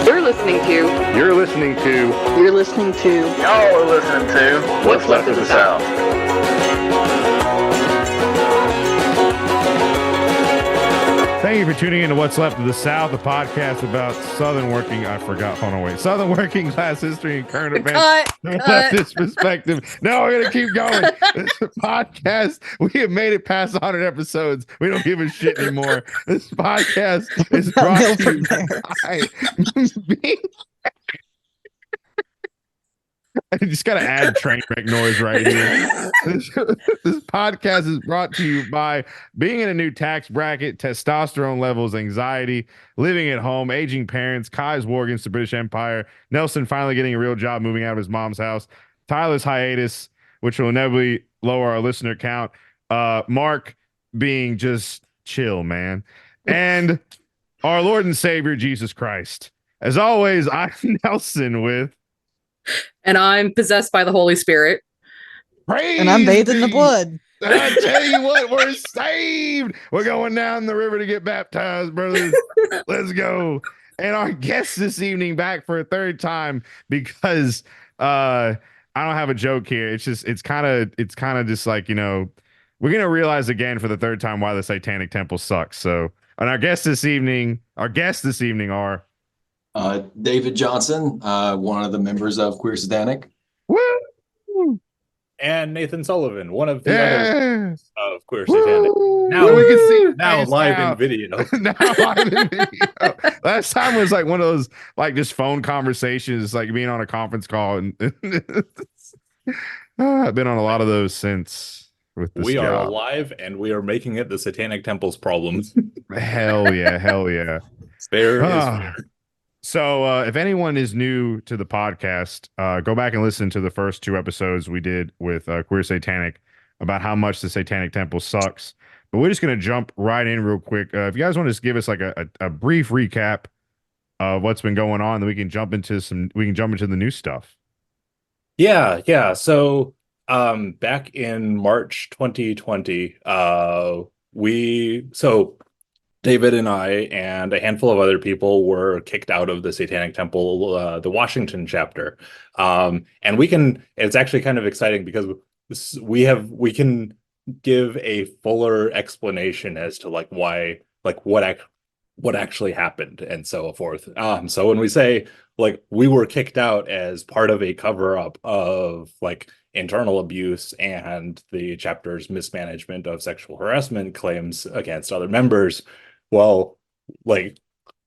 You're listening to. You're listening to. You're listening to. Y'all are listening to What's Left of the South. Thank you for tuning in to What's Left of the South, a podcast about Southern working. I forgot. Hold on, wait. Southern working class history and current events. Leftist perspective. No, we're gonna keep going. This podcast. We have made it past 100 episodes. We don't give a shit anymore. This podcast is brought to you by. I just got to add train wreck noise right here. This podcast is brought to you by being in a new tax bracket, testosterone levels, anxiety, living at home, aging parents, Kai's war against the British Empire, Nelson finally getting a real job moving out of his mom's house, Tyler's hiatus, which will inevitably lower our listener count, Mark being just chill, man, and our Lord and Savior, Jesus Christ. As always, I'm Nelson with... And I'm possessed by the Holy Spirit. Praise and I'm bathed in the blood. I tell you what, we're saved. We're going down the river to get baptized, brothers. Let's go. And our guest this evening, back for a third time, because I don't have a joke here. It's kind of just like, you know, we're gonna realize again for the third time why the Satanic Temple sucks. So, and our guests this evening are David Johnson, one of the members of Queer Satanic. Woo! And Nathan Sullivan, one of the others of Queer Woo! Satanic. Now we can see now live in video. Now live in video. Last time was like one of those like just phone conversations, like being on a conference call, and I've been on a lot of those since. With this we job. are alive and we are making it the Satanic Temple's problem. Hell yeah, hell yeah. Fair is fair. So if anyone is new to the podcast, go back and listen to the first two episodes we did with Queer Satanic about how much the Satanic Temple sucks. But we're just going to jump right in real quick. If you guys want to just give us like a brief recap of what's been going on, then we can jump into the new stuff. Yeah. So back in March 2020, David and I and a handful of other people were kicked out of the Satanic Temple, the Washington chapter. And it's actually kind of exciting because we can give a fuller explanation as to like why, like what actually happened and so forth. So when we say like we were kicked out as part of a cover-up of like internal abuse and the chapter's mismanagement of sexual harassment claims against other members, well, like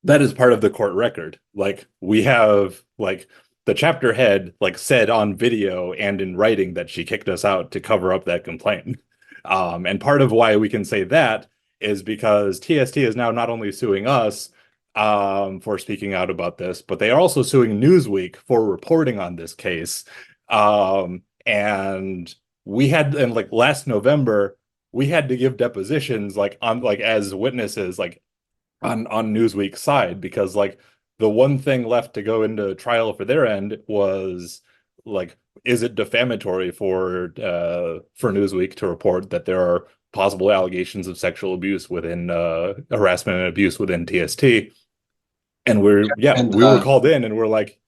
that is part of the court record. Like we have like the chapter head like said on video and in writing that she kicked us out to cover up that complaint. And part of why we can say that is because TST is now not only suing us for speaking out about this, but they are also suing Newsweek for reporting on this case. And like last November, we had to give depositions like on like as witnesses like on Newsweek's side, because like the one thing left to go into trial for their end was like, is it defamatory for Newsweek to report that there are possible allegations of sexual abuse within harassment and abuse within TST? And we were called in and we're like,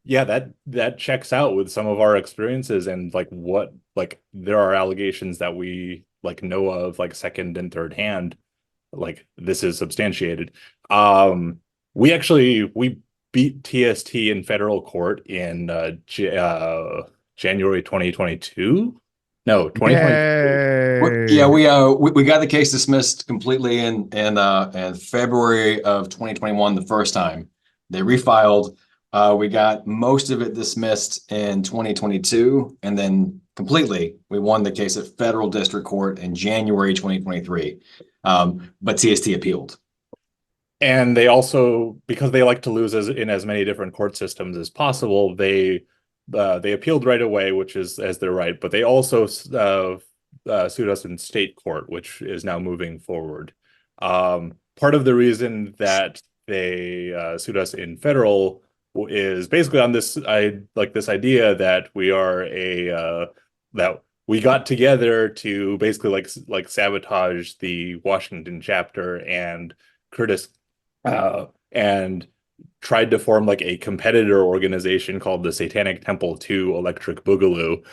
yeah, that checks out with some of our experiences and like what like there are allegations that we like know of like second and third hand, like this is substantiated. We beat TST in federal court in January 2022. No, 2022. Yeah, we got the case dismissed completely in February of 2021 the first time. They refiled. We got most of it dismissed in 2022, and then completely we won the case at federal district court in January 2023. But TST appealed. And they also, because they like to lose in as many different court systems as possible, they appealed right away, which is as their right. But they also sued us in state court, which is now moving forward. Part of the reason that they sued us in federal is basically on this idea that we are that we got together to basically like sabotage the Washington chapter and tried to form like a competitor organization called the Satanic Temple to Electric Boogaloo.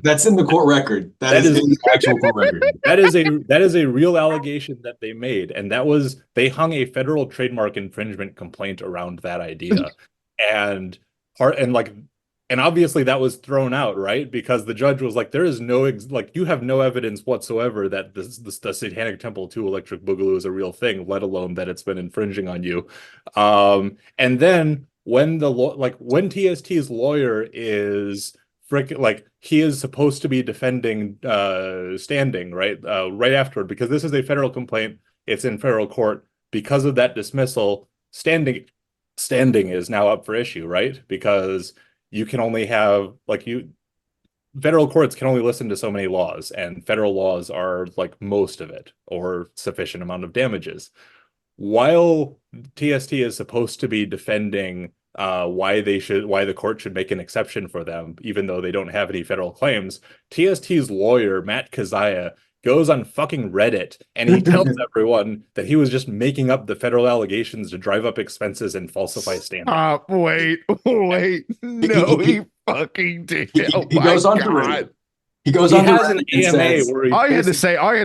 That's in the court record. That is is in the actual court record. that is a real allegation that they made, and they hung a federal trademark infringement complaint around that idea, and and obviously that was thrown out, right? Because the judge was like, there is you have no evidence whatsoever that the Satanic Temple to Electric Boogaloo is a real thing, let alone that it's been infringing on you. And then when when TST's lawyer is he is supposed to be defending standing right afterward, because this is a federal complaint, it's in federal court. Because of that dismissal, standing is now up for issue, right? Because you can only have federal courts can only listen to so many laws, and federal laws are like most of it, or sufficient amount of damages. While TST is supposed to be defending why the court should make an exception for them, even though they don't have any federal claims, TST's lawyer, Matt Kazaya, goes on fucking Reddit and he tells everyone that he was just making up the federal allegations to drive up expenses and falsify standing. Wait. No, he fucking did. He goes on to Reddit. He goes on to has Reddit an and AMA says, where he all I had to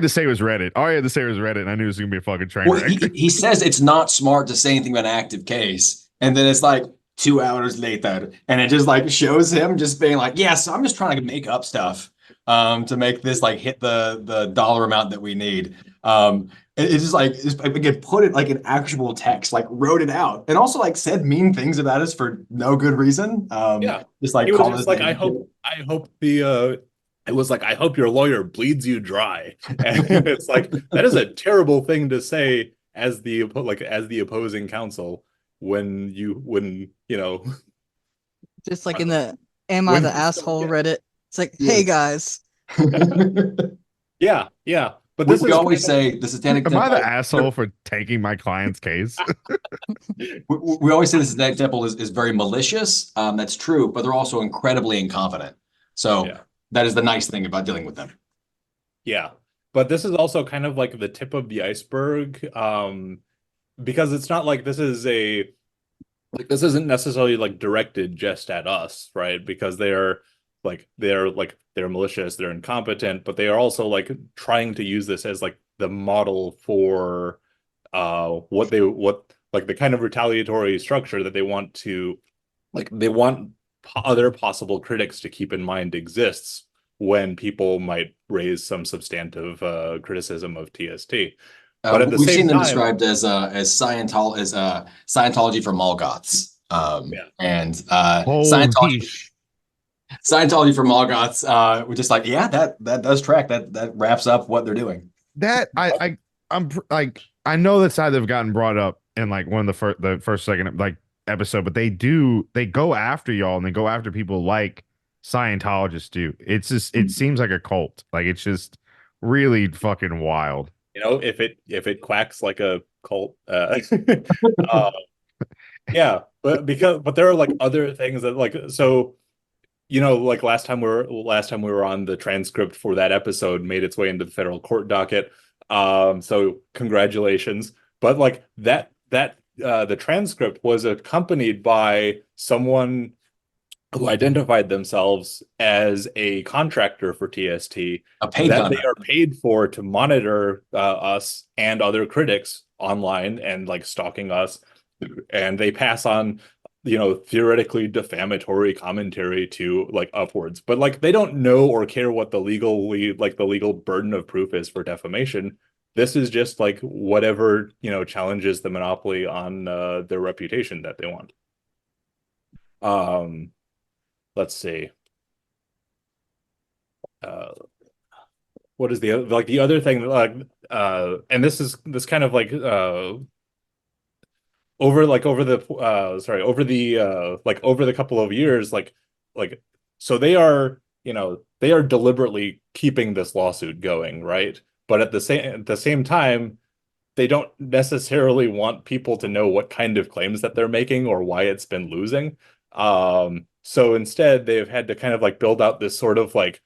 say was Reddit. All I had to say was Reddit, and I knew it was gonna be a fucking train wreck. he says it's not smart to say anything about an active case, and then it's like 2 hours later, and it just like shows him just being like, yes, I'm just trying to make up stuff to make this like hit the dollar amount that we need. It's just like again, put it like an actual text, like wrote it out, and also like said mean things about us for no good reason. Just like he was called just us like, I hope the it was like, I hope your lawyer bleeds you dry. And it's like, that is a terrible thing to say as the opposing counsel when you know, Just like in the "Am I the asshole" Reddit. It's like, hey guys. yeah. But this we is always say the Satanic Am I Temple. the asshole for taking my client's case? We always say the Satanic Temple is very malicious. That's true, but they're also incredibly incompetent. So that is the nice thing about dealing with them. Yeah, but this is also kind of like the tip of the iceberg, because it's not like this isn't necessarily like directed just at us, right? Because they're malicious, they're incompetent, but they are also like trying to use this as like the model for what the kind of retaliatory structure that they want other possible critics to keep in mind exists when people might raise some substantive criticism of TST. But at the we've same seen them time, described as Scientology for Molgoths. And Scientology for Molgoths. We're just like, yeah, that does track. That wraps up what they're doing. That I'm like, I know that's how they've gotten brought up in like one of the first second like episode, but they go after y'all, and they go after people like Scientologists do. It's just, it seems like a cult. Like, it's just really fucking wild. You know, if it quacks like a cult, yeah, but there are like other things that like, so, you know, like last time we were on, the transcript for that episode made its way into the federal court docket. So congratulations. But like the transcript was accompanied by someone who identified themselves as a contractor for TST, that they are paid for to monitor us and other critics online and like stalking us, and they pass on, you know, theoretically defamatory commentary to like upwards, but like they don't know or care what the legal burden of proof is for defamation. This is just like whatever, you know, challenges the monopoly on their reputation that they want. Let's see. What is the other thing? And this kind of like over the couple of years, so they are, you know, they are deliberately keeping this lawsuit going, right? But at the same time, they don't necessarily want people to know what kind of claims that they're making or why it's been losing. So instead, they've had to kind of like build out this sort of like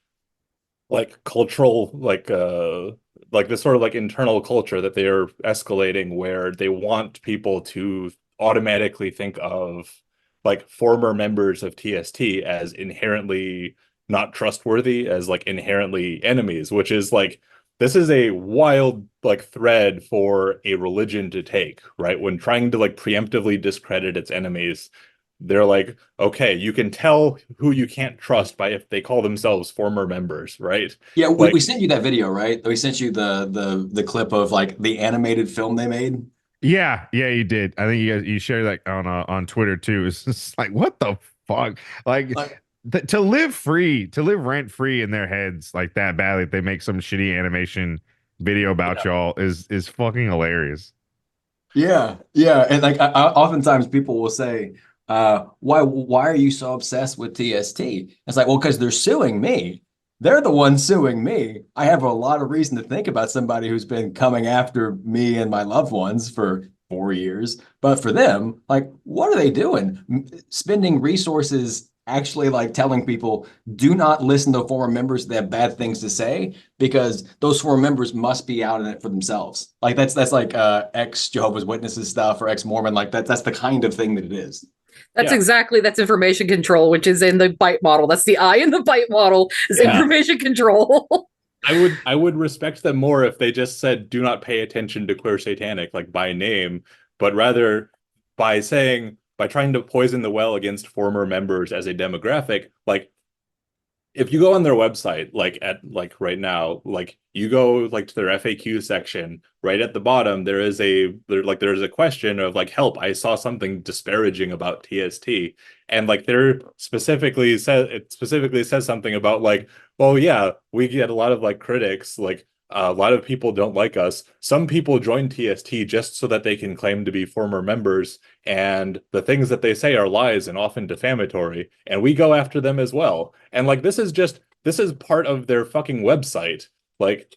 cultural, this sort of like internal culture that they are escalating, where they want people to automatically think of like former members of TST as inherently not trustworthy, as like inherently enemies, which is like this is a wild like thread for a religion to take, right? When trying to like preemptively discredit its enemies, they're like, okay, you can tell who you can't trust by if they call themselves former members, right? Yeah, Like, we sent you that video, right? We sent you the clip of like the animated film they made. Yeah, you did. I think you shared that on Twitter too. It's just like, what the fuck? Like, Like, to live free, to live rent free in their heads like that badly, they make some shitty animation video about y'all is fucking hilarious. yeah, and like oftentimes people will say, why are you so obsessed with TST? It's like, well, because they're suing me. They're the ones suing me. I have a lot of reason to think about somebody who's been coming after me and my loved ones for 4 years. But for them, like, what are they doing? Spending resources actually like telling people, do not listen to former members that have bad things to say, because those former members must be out in it for themselves. Like that's like ex Jehovah's Witnesses stuff or ex Mormon. Like that's the kind of thing that it is. That's Yeah. exactly, that's information control, which is in the bite model. That's the I in the bite model is Yeah. information control. I would respect them more if they just said do not pay attention to Queer Satanic like by name, but rather by trying to poison the well against former members as a demographic. Like if you go on their website, like at like right now, like you go like to their FAQ section, right at the bottom, there's a question of like, help, I saw something disparaging about TST. And like it specifically says something about like, well, yeah, we get a lot of like critics, like a lot of people don't like us. Some people join TST just so that they can claim to be former members, and the things that they say are lies and often defamatory, and we go after them as well. And like this is part of their fucking website. Like,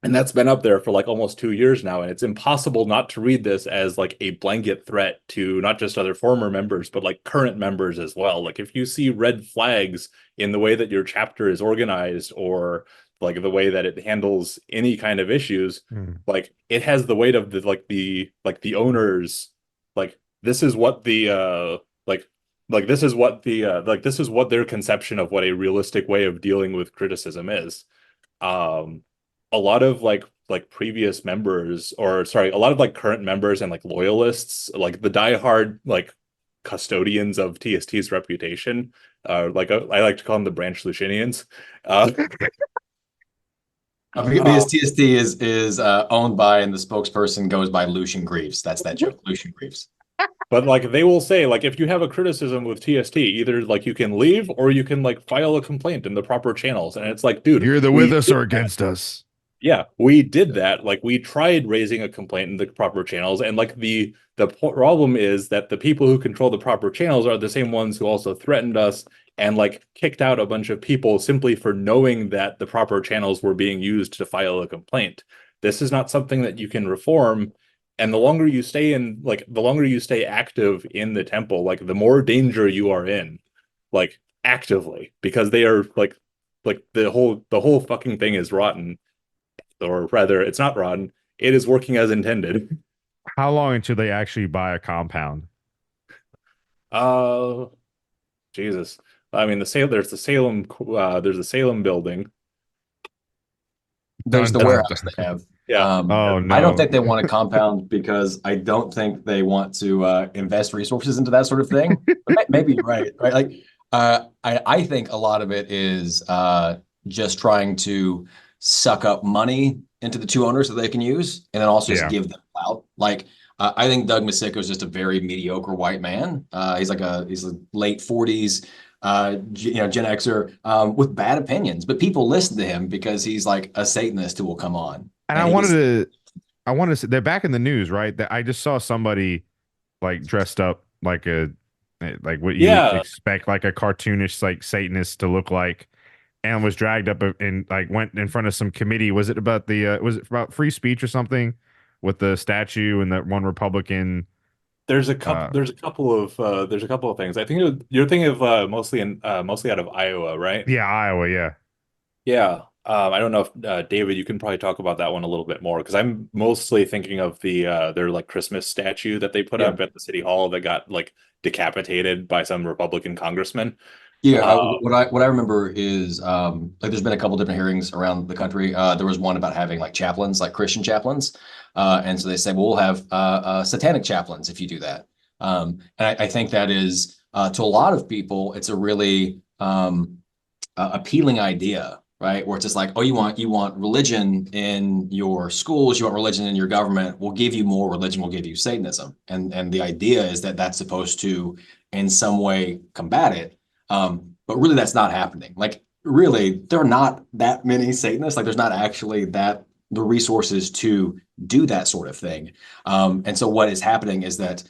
and that's been up there for like almost 2 years now, and it's impossible not to read this as like a blanket threat to not just other former members, but like current members as well. Like if you see red flags in the way that your chapter is organized, or like the way that it handles any kind of issues, like it has the weight of the owners. Like this is what the this is what this is what their conception of what a realistic way of dealing with criticism is. A lot of like previous members, or sorry, a lot of like current members and like loyalists, like the diehard like custodians of TST's reputation, I like to call them the Branch Lucinians. Because TST is owned by, and the spokesperson goes by Lucian Greaves. That's that joke, Lucian Greaves. But like they will say, like if you have a criticism with TST, either like you can leave or you can like file a complaint in the proper channels. And it's like, dude, You're either with us or against us. Yeah, we did that. Like we tried raising a complaint in the proper channels, and like the problem is that the people who control the proper channels are the same ones who also threatened us and like kicked out a bunch of people simply for knowing that the proper channels were being used to file a complaint. This is not something that you can reform. And the longer you stay active in the temple, like the more danger you are in, like actively, because they are like the whole fucking thing is rotten. Or rather, it's not rotten. It is working as intended. How long until they actually buy a compound? Jesus. I mean, there's the Salem building. There's the Dun, dun, warehouse dun. they have. Yeah. Oh no! I don't think they want a compound because I don't think they want to invest resources into that sort of thing. But maybe you're right. Like, I think a lot of it is just trying to suck up money into the two owners that they can use, and then also just give them clout. Like, I think Doug Masicko is just a very mediocre white man. He's a late 40s, Gen Xer with bad opinions, but people listen to him because he's like a Satanist who will come on. And I wanted to say they're back in the news, right? That I just saw somebody like dressed up like what you would expect, like a cartoonish like Satanist to look like, and was dragged up and like went in front of some committee. Was it about was it about free speech or something with the statue and that one Republican? There's a couple of things. I think you're thinking of mostly out of Iowa, right? Yeah, Iowa. Yeah. Yeah. I don't know if David, you can probably talk about that one a little bit more because I'm mostly thinking of their like Christmas statue that they put Yeah. up at the city hall that got like decapitated by some Republican congressman. Yeah, Uh, what I remember is like there's been a couple different hearings around the country. There was one about having like chaplains, like Christian chaplains, and so they said, well, we'll have satanic chaplains if you do that. And I think that is to a lot of people, it's a really appealing idea, right? Where it's just like, oh, you want religion in your schools, you want religion in your government. We'll give you more religion. We'll give you Satanism, and the idea is that that's supposed to in some way combat it. But really, that's not happening. Like, really, there are not that many Satanists. Like, there's not actually the resources to do that sort of thing. And so, what is happening is that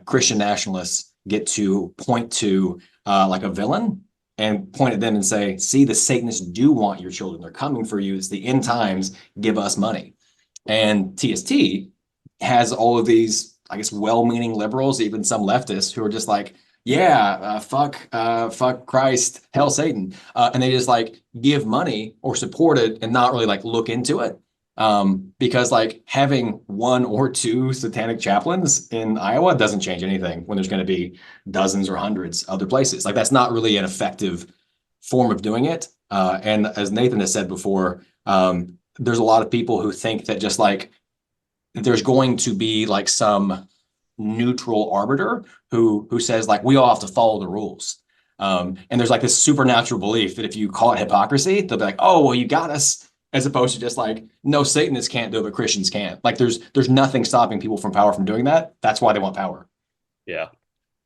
Christian nationalists get to point to like a villain and point at them and say, "See, the Satanists do want your children. They're coming for you. It's the end times. Give us money." And TST has all of these, I guess, well-meaning liberals, even some leftists, who are just like, yeah, fuck Christ, hell Satan, and they just like give money or support it and not really like look into it, because like having one or two satanic chaplains in Iowa doesn't change anything when there's going to be dozens or hundreds other places. Like that's not really an effective form of doing it. And as Nathan has said before, there's a lot of people who think that just like there's going to be like some neutral arbiter who says like we all have to follow the rules. And there's like this supernatural belief that if you call it hypocrisy, they'll be like, oh, well, you got us, as opposed to just like, no, Satanists can't do it, but Christians can't. Like there's nothing stopping people from power from doing that. That's why they want power. yeah,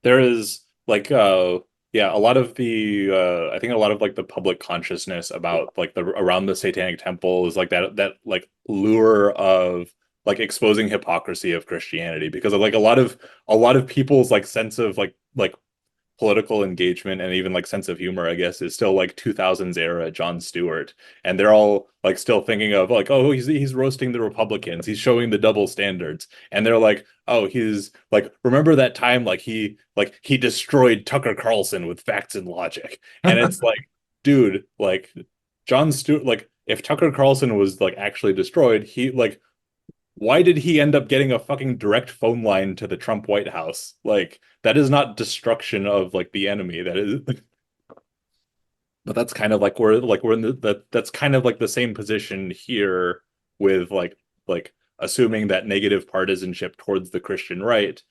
there is like yeah, a lot of the I think a lot of like the public consciousness about like the around the Satanic Temple is like that like lure of like exposing hypocrisy of Christianity because of like a lot of people's like sense of like political engagement and even like sense of humor, I guess, is still like 2000s era Jon Stewart, and they're all like still thinking of like, oh, he's roasting the Republicans, he's showing the double standards, and they're like, oh, he's like, remember that time he destroyed Tucker Carlson with facts and logic, and it's like, dude, like Jon Stewart, like if Tucker Carlson was like actually destroyed, he like why did he end up getting a fucking direct phone line to the Trump White House? Like that is not destruction of like the enemy. That is, but that's kind of like we're in that's kind of like the same position here with like assuming that negative partisanship towards the Christian right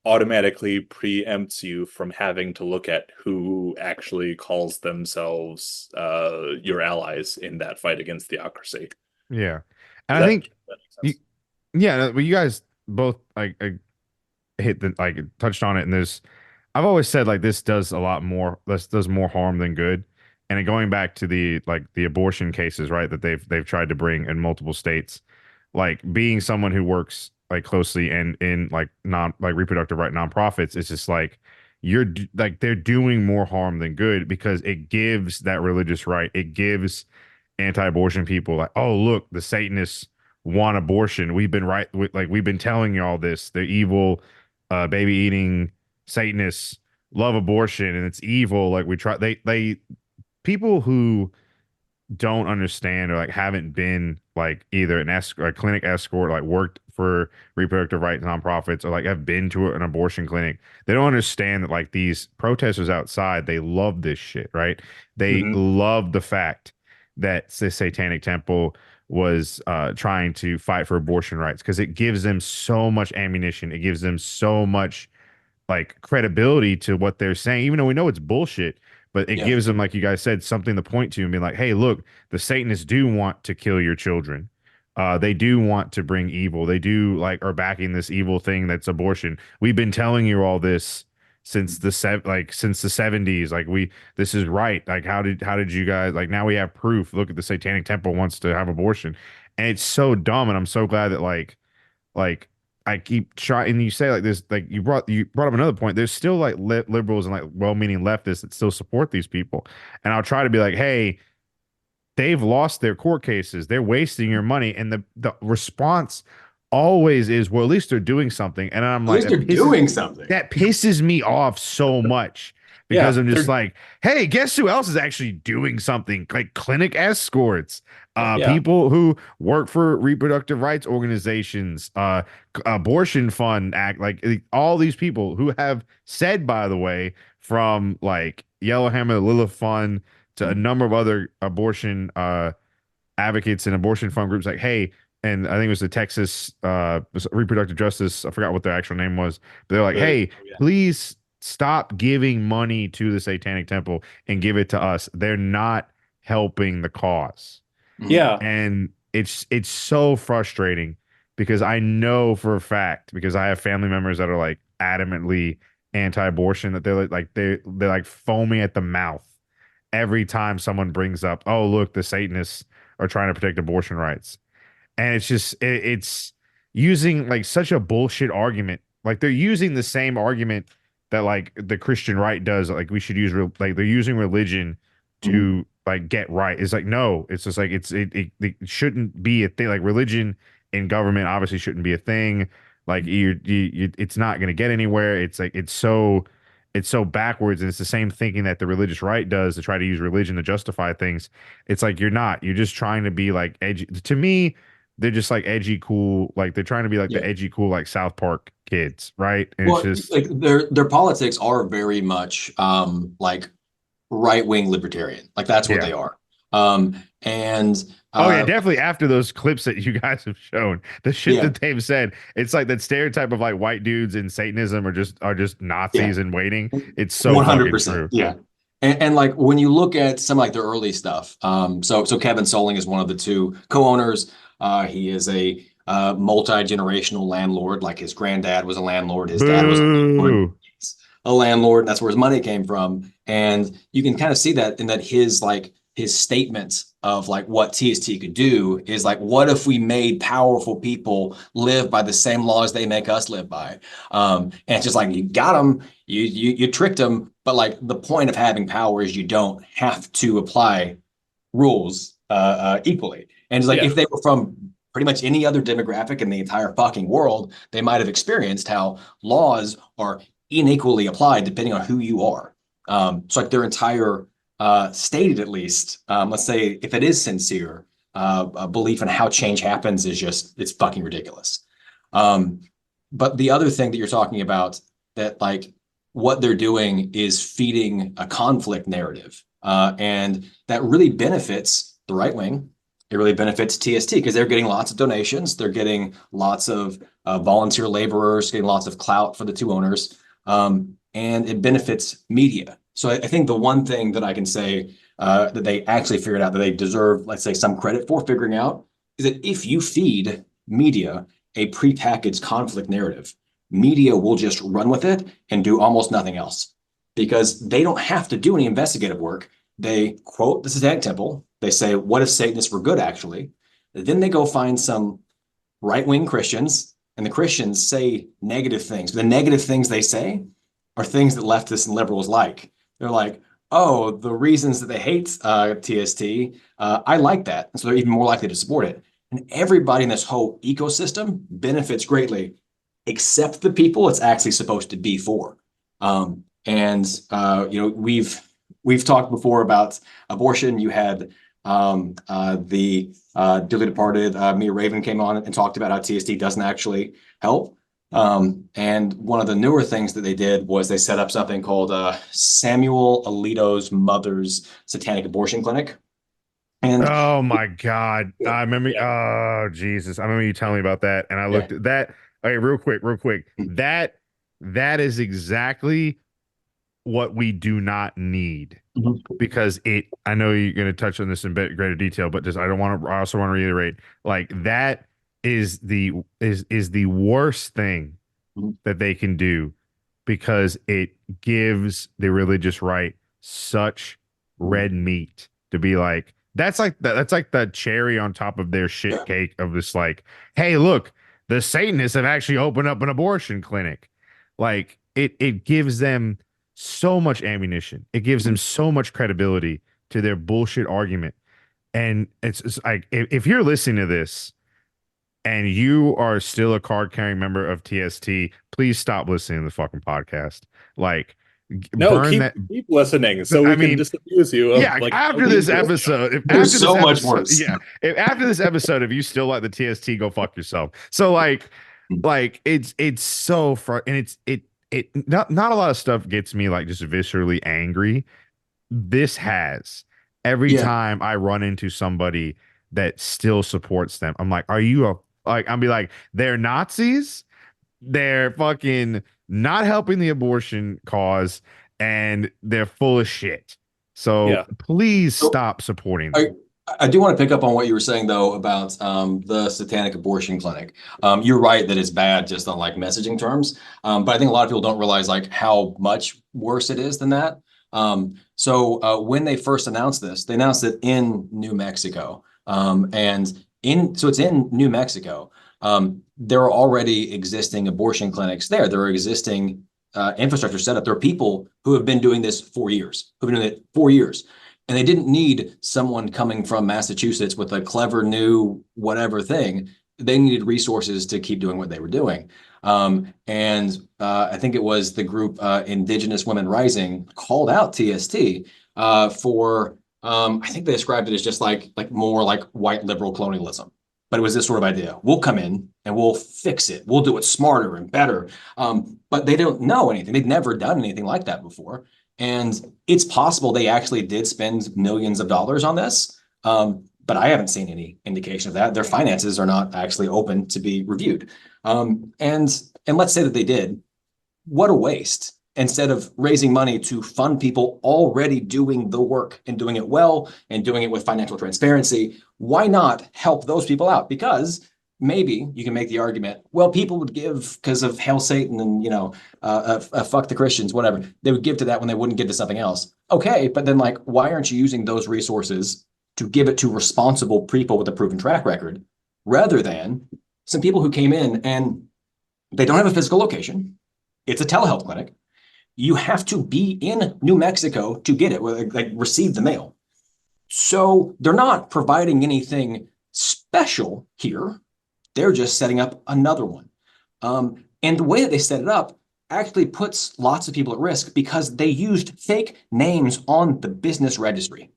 automatically preempts you from having to look at who actually calls themselves your allies in that fight against theocracy. Yeah. And I think you, yeah, well, you guys both like hit the like touched on it, and there's I've always said like this does a lot more, this does more harm than good. And going back to the like the abortion cases, right, that they've tried to bring in multiple states, like being someone who works like closely and in like non like reproductive right nonprofits, it's just like like they're doing more harm than good because it gives that religious right, it gives anti-abortion people like, oh look, the Satanists want abortion. We've been right, like we've been telling you all this. They're evil, baby eating Satanists love abortion, and it's evil. Like we try, they people who don't understand or like haven't been like either an escort, a clinic escort, like worked for reproductive rights nonprofits, or like have been to an abortion clinic. They don't understand that like these protesters outside, they love this shit, right? They love the fact that the Satanic Temple was trying to fight for abortion rights because it gives them so much ammunition. It gives them so much like credibility to what they're saying, even though we know it's bullshit. But it gives them, like you guys said, something to point to and be like, hey, look, the Satanists do want to kill your children. They do want to bring evil. They do like are backing this evil thing that's abortion. We've been telling you all this since the 70s. Like this is right. Like how did you guys, like now we have proof. Look at the Satanic Temple wants to have abortion. And it's so dumb. And I'm so glad that like I keep trying, and you say like this, like you brought up another point. There's still like liberals and like well-meaning leftists that still support these people, and I'll try to be like, hey, they've lost their court cases, they're wasting your money, and the response always is, well, at least they're doing something, and I'm like, at least they're doing something. That pisses me off so much because Yeah, I'm just they're- like, hey, guess who else is actually doing something like clinic escorts, Yeah. people who work for reproductive rights organizations, abortion fund act, like all these people who have said, by the way, from like Yellowhammer, Lilith Fund to a number of other abortion advocates and abortion fund groups, like, hey, and I think it was the Texas reproductive justice, I forgot what their actual name was, but they're like, hey, please stop giving money to the Satanic Temple and give it to us. They're not helping the cause. Yeah. And it's so frustrating because I know for a fact, because I have family members that are like adamantly anti-abortion, that they're like foaming at the mouth every time someone brings up, oh, look, the Satanists are trying to protect abortion rights. And it's just it's using like such a bullshit argument. Like they're using the same argument that like the Christian right does. Like we should use like they're using religion to like get right. It's like, no, it's just like it shouldn't be a thing. Like religion in government obviously shouldn't be a thing. Like it's not going to get anywhere. It's like it's so backwards, and it's the same thinking that the religious right does to try to use religion to justify things. It's like you're just trying to be like edgy. To me, they're just like edgy cool, like they're trying to be like the edgy cool like South Park kids, right? And Well, it's just like their politics are very much like right-wing libertarian. Like that's what Yeah. they are. And oh yeah, definitely after those clips that you guys have shown, the shit Yeah. that they've said, it's like that stereotype of like white dudes in Satanism are just Nazis in waiting. It's so fucking 100%. true. Yeah. And like when you look at some like their early stuff, so Kevin Soling is one of the two co-owners. He is a multi-generational landlord. Like his granddad was a landlord, his dad was a landlord. Boo. He's a landlord, and that's where his money came from. And you can kind of see that in that his statement of like what TST could do is like, what if we made powerful people live by the same laws they make us live by? And it's just like, you got them, you tricked them, but like the point of having power is you don't have to apply rules equally. And it's like, if they were from pretty much any other demographic in the entire fucking world, they might have experienced how laws are unequally applied depending on who you are. So like their entire stated, at least, let's say if it is sincere, a belief in how change happens is just, it's fucking ridiculous. But the other thing that you're talking about, that like what they're doing is feeding a conflict narrative. And that really benefits the right wing. It really benefits TST because they're getting lots of donations. They're getting lots of volunteer laborers, getting lots of clout for the two owners. And it benefits media. So I think the one thing that I can say that they actually figured out that they deserve, let's say, some credit for figuring out is that if you feed media a prepackaged conflict narrative, media will just run with it and do almost nothing else because they don't have to do any investigative work. They quote the Satanic Temple. They say, what if Satanists were good, actually? Then they go find some right-wing Christians, and the Christians say negative things. The negative things they say are things that leftists and liberals like. They're like, oh, the reasons that they hate TST, I like that. And so they're even more likely to support it. And everybody in this whole ecosystem benefits greatly, except the people it's actually supposed to be for. We've talked before about abortion. You had the dearly departed Mia Raven came on and talked about how TST doesn't actually help. And one of the newer things that they did was they set up something called Samuel Alito's Mother's Satanic Abortion Clinic. And oh my God. I remember. Oh, Jesus. I remember you telling me about that. And I looked at that. Okay, real quick. That is exactly what we do not need. Because I know you're going to touch on this in greater detail, but I also want to reiterate, like that is the worst thing that they can do, because it gives the religious right such red meat to be like, that's like the cherry on top of their shit cake of this, like, hey, look, the Satanists have actually opened up an abortion clinic. Like it gives them so much ammunition. It gives them so much credibility to their bullshit argument. And it's like, if you're listening to this and you are still a card carrying member of TST, please stop listening to the fucking podcast. Like, No, burn that. keep listening so we I can mean, disabuse you of Yeah, like after this episode, if There's after so this much episode, worse. yeah, if after this episode, if you still like the TST, go fuck yourself. So like it's so and it not a lot of stuff gets me like just viscerally angry. This has every Yeah. time I run into somebody that still supports them. I'm like, are you a like? I'll be like, they're Nazis. They're fucking not helping the abortion cause, and they're full of shit. So Yeah. please So, stop supporting them. I do want to pick up on what you were saying though about the Satanic abortion clinic. You're right that it's bad just on like messaging terms, but I think a lot of people don't realize like how much worse it is than that. So when they first announced this, they announced it in New Mexico, so it's in New Mexico. There are already existing abortion clinics there. There are existing infrastructure set up. There are people who have been doing this for years, who've been doing it for years. And they didn't need someone coming from Massachusetts with a clever new whatever thing. They needed resources to keep doing what they were doing. I think it was the group Indigenous Women Rising called out TST for I think they described it as just like more like white liberal colonialism. But it was this sort of idea. We'll come in and we'll fix it. We'll do it smarter and better. But they don't know anything. They've never done anything like that before. And it's possible they actually did spend millions of dollars on this. But I haven't seen any indication of that. Their finances are not actually open to be reviewed. And let's say that they did. What a waste. Instead of raising money to fund people already doing the work and doing it well and doing it with financial transparency, why not help those people out? Because maybe you can make the argument, well, people would give because of Hail Satan and, fuck the Christians, whatever. They would give to that when they wouldn't give to something else. Okay, but then like, why aren't you using those resources to give it to responsible people with a proven track record rather than some people who came in and they don't have a physical location. It's a telehealth clinic. You have to be in New Mexico to get it, like receive the mail. So they're not providing anything special here. They're just setting up another one. And the way that they set it up actually puts lots of people at risk because they used fake names on the business registry.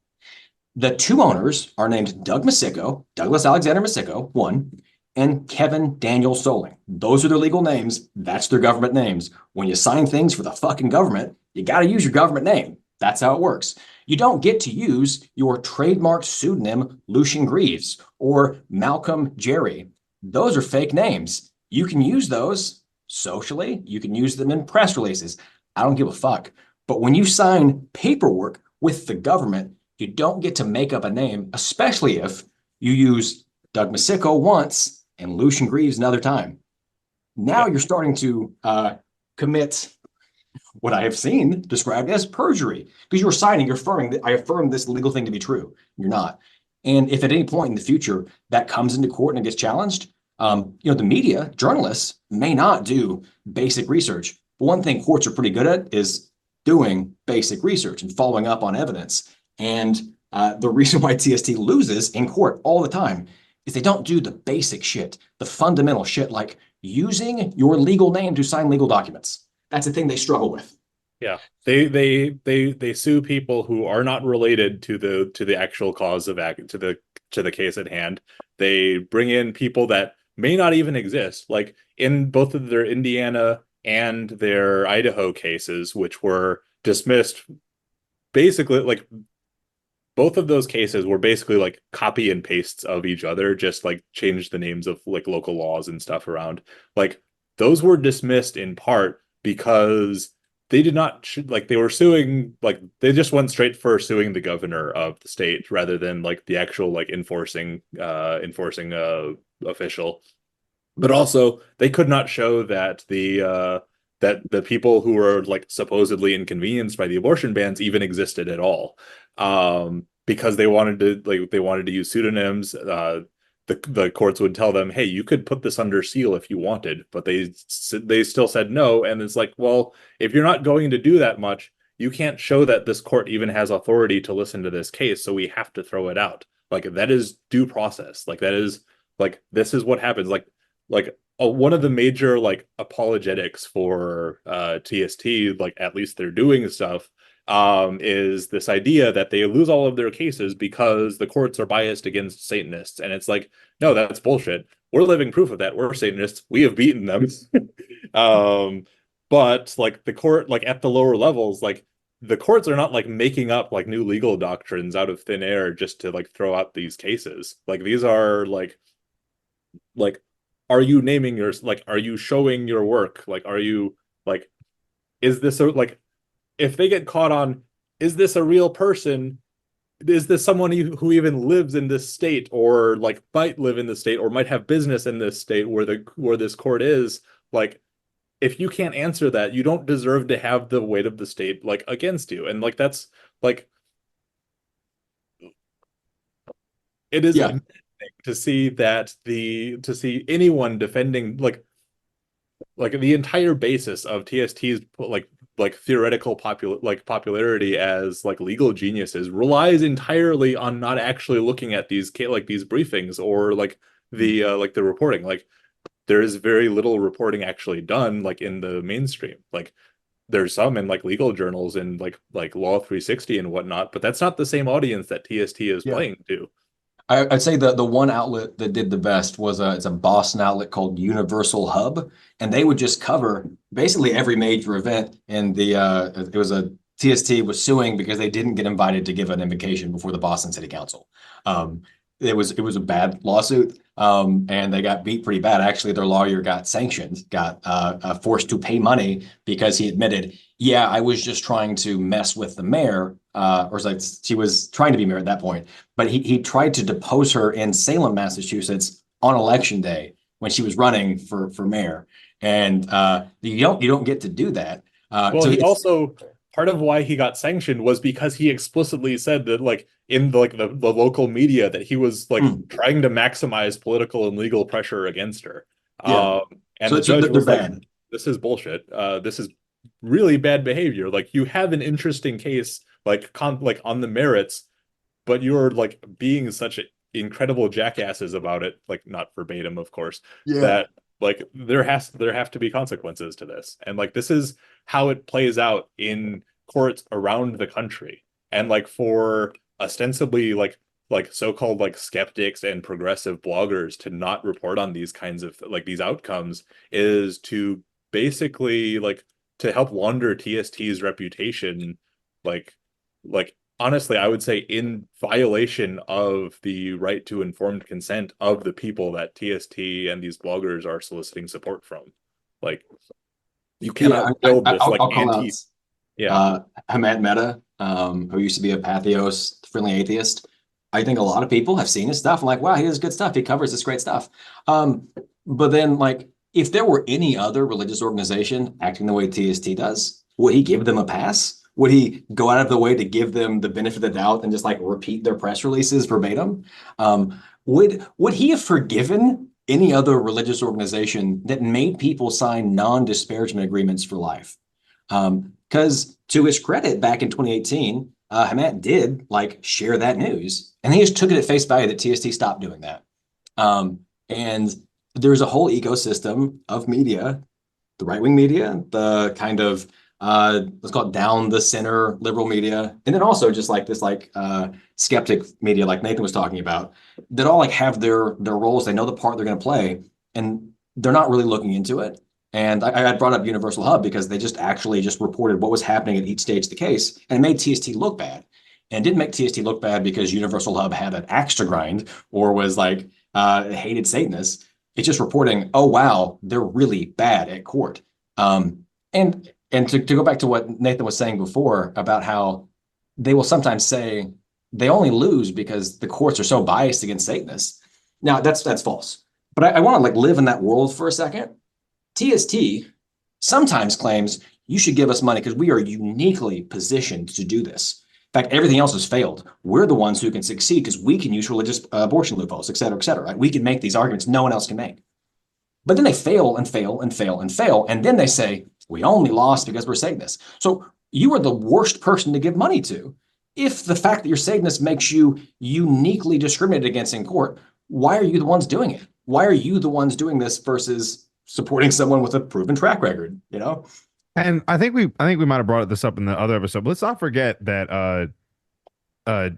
The two owners are named Douglas Alexander Masico, one, and Kevin Daniel Soling. Those are their legal names. That's their government names. When you sign things for the fucking government, you got to use your government name. That's how it works. You don't get to use your trademarked pseudonym, Lucian Greaves or Malcolm Jerry. Those are fake names. You can use those socially. You can use them in press releases. I don't give a fuck. But when you sign paperwork with the government, you don't get to make up a name, especially if you use Doug Masico once and Lucian Greaves another time. Now you're starting to commit what I have seen described as perjury because you're signing, you're affirming that I affirm this legal thing to be true. You're not. And if at any point in the future that comes into court and it gets challenged, the media, journalists may not do basic research. But one thing courts are pretty good at is doing basic research and following up on evidence. And the reason why TST loses in court all the time is they don't do the basic shit, the fundamental shit, like using your legal name to sign legal documents. That's the thing they struggle with. Yeah, they sue people who are not related to the actual cause of act to the case at hand. They bring in people that may not even exist, like in both of their Indiana and their Idaho cases, which were dismissed. Basically, like both of those cases were basically like copy and pastes of each other, just like changed the names of like local laws and stuff around. Like those were dismissed in part because they did not they were suing, like they just went straight for suing the governor of the state rather than like the actual like enforcing official. But also they could not show that the people who were like supposedly inconvenienced by the abortion bans even existed at all. Because they wanted to use pseudonyms. The courts would tell them, hey, you could put this under seal if you wanted, but they still said no. And it's like, well, if you're not going to do that much, you can't show that this court even has authority to listen to this case, so we have to throw it out. Like that is due process. Like that is like this is what happens. Like one of the major like apologetics for TST, like at least they're doing stuff, is this idea that they lose all of their cases because the courts are biased against Satanists. And it's like, no, that's bullshit. We're living proof of that. We're Satanists. We have beaten them. But like the court, like at the lower levels, like the courts are not like making up like new legal doctrines out of thin air just to like throw out these cases. Like these are like are you naming your, like are you showing your work, like are you like, is this a, like if they get caught on, is this a real person, is this someone who even lives in this state or like might live in this state or might have business in this state where this court is, like if you can't answer that, you don't deserve to have the weight of the state like against you. And like that's like, it is Yeah. to see that to see anyone defending like the entire basis of TST's like theoretical popularity as like legal geniuses relies entirely on not actually looking at these like these briefings or like the reporting. Like there is very little reporting actually done like in the mainstream. Like there's some in like legal journals and like Law 360 and whatnot, but that's not the same audience that TST is playing to. I'd say the one outlet that did the best was it's a Boston outlet called Universal Hub, and they would just cover basically every major event. And it was a TST was suing because they didn't get invited to give an invocation before the Boston City Council. It was a bad lawsuit, and they got beat pretty bad. Actually, their lawyer got sanctioned, got forced to pay money because he admitted, yeah, I was just trying to mess with the mayor. Or like she was trying to be mayor at that point, but he tried to depose her in Salem, Massachusetts on election day when she was running for mayor. And you don't get to do that. Well, so he also, part of why he got sanctioned was because he explicitly said that like in the local media that he was like trying to maximize political and legal pressure against her. Yeah. And so the judge was like, bad. this is bullshit. This is really bad behavior. Like you have an interesting case like on the merits, but you're like being such incredible jackasses about it, like not verbatim, of course, that like there have to be consequences to this. And like this is how it plays out in courts around the country. And like for ostensibly like so-called like skeptics and progressive bloggers to not report on these kinds of like these outcomes is to basically like to help launder TST's reputation, like honestly, I would say in violation of the right to informed consent of the people that TST and these bloggers are soliciting support from. Like you cannot build this like I'll call anti. out, Hamed Mehta, who used to be a Patheos friendly atheist. I think a lot of people have seen his stuff. I'm like, wow, he does good stuff. He covers this great stuff. But then like, if there were any other religious organization acting the way TST does, would he give them a pass? Would he go out of the way to give them the benefit of the doubt and just like repeat their press releases verbatim? Would he have forgiven any other religious organization that made people sign non-disparagement agreements for life? Because to his credit, back in 2018, Hamat did like share that news, and he just took it at face value that TST stopped doing that. And there's a whole ecosystem of media, the right-wing media, the kind of let's call it down the center liberal media, and then also just like this like skeptic media like Nathan was talking about, that all like have their roles. They know the part they're going to play, and they're not really looking into it. And I brought up Universal Hub because they just actually just reported what was happening at each stage of the case, and it made TST look bad. And it didn't make TST look bad because Universal Hub had an axe to grind or was like hated Satanists. It's just reporting, oh wow, they're really bad at court. And to go back to what Nathan was saying before about how they will sometimes say they only lose because the courts are so biased against Satanists. Now that's false. But I want to like live in that world for a second. TST sometimes claims you should give us money because we are uniquely positioned to do this. In fact, everything else has failed. We're the ones who can succeed because we can use religious abortion loopholes, et cetera, right? We can make these arguments no one else can make. But then they fail and fail and fail and fail. And then they say, we only lost because we're Satanists. So you are the worst person to give money to. If the fact that you're Satanist makes you uniquely discriminated against in court, why are you the ones doing it? Why are you the ones doing this versus supporting someone with a proven track record, you know? And I think we might have brought this up in the other episode, but let's not forget that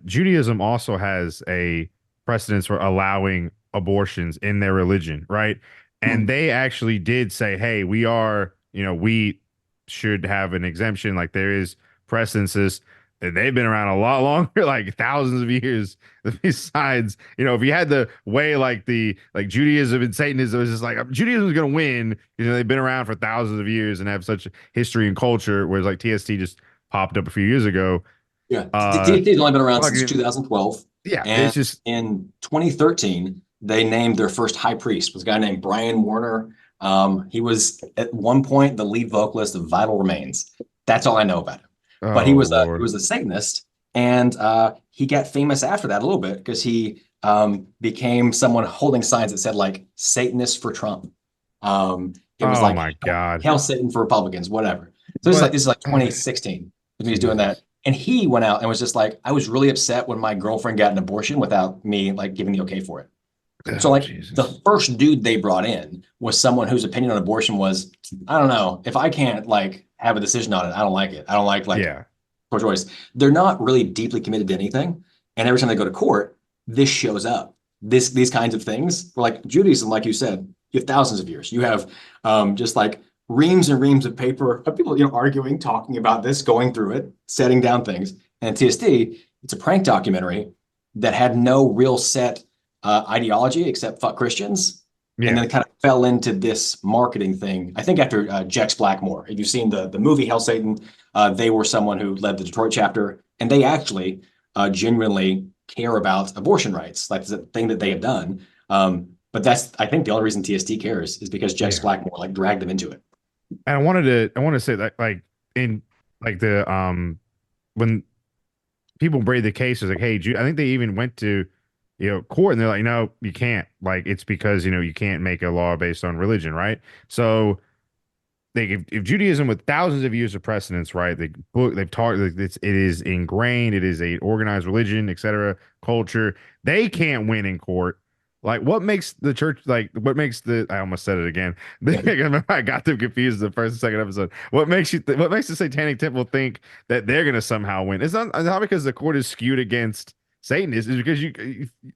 Judaism also has a precedence for allowing abortions in their religion, right? And they actually did say, hey, we should have an exemption. Like there is precedences. They've been around a lot longer, like thousands of years. Besides, if you had the way like Judaism and Satanism, it was just like Judaism is going to win. They've been around for thousands of years and have such history and culture. Whereas like TST just popped up a few years ago. Yeah, TST's only been around since fucking- 2012. Yeah, And it's just in 2013, they named their first high priest, was a guy named Brian Warner. He was at one point the lead vocalist of Vital Remains. That's all I know about him. But he was a Satanist, and he got famous after that a little bit because he became someone holding signs that said like "Satanist for Trump." It was oh like my God. Hell Satan for Republicans, whatever. So this is like 2016 when he was doing that. And he went out and was just like, I was really upset when my girlfriend got an abortion without me like giving the okay for it. So like the first dude they brought in was someone whose opinion on abortion was, I don't know, if I can't like have a decision on it, I don't like it. I don't like pro-choice. They're not really deeply committed to anything. And every time they go to court, this shows up. These kinds of things. Like Judaism, like you said, you have thousands of years. You have just like reams and reams of paper of people, arguing, talking about this, going through it, setting down things. And TST, it's a prank documentary that had no real set ideology except fuck Christians. Yeah. And then it kind of fell into this marketing thing. I think after Jex Blackmore, if you've seen the movie Hell Satan, they were someone who led the Detroit chapter, and they actually genuinely care about abortion rights. Like it's a thing that they have done. But that's, I think, the only reason TST cares is because Jex Blackmore like dragged them into it. And I want to say that like in like the when people bring the case, it's like, hey, I think they even went to court and they're like, no, you can't. Like it's because you can't make a law based on religion, right? So if Judaism with thousands of years of precedence, right? They've talked. It is ingrained. It is a organized religion, etc. Culture. They can't win in court. Like what makes the church I almost said it again. I got them confused the first and second episode. What makes the Satanic Temple think that they're gonna somehow win? It's not because the court is skewed against Satanists, is because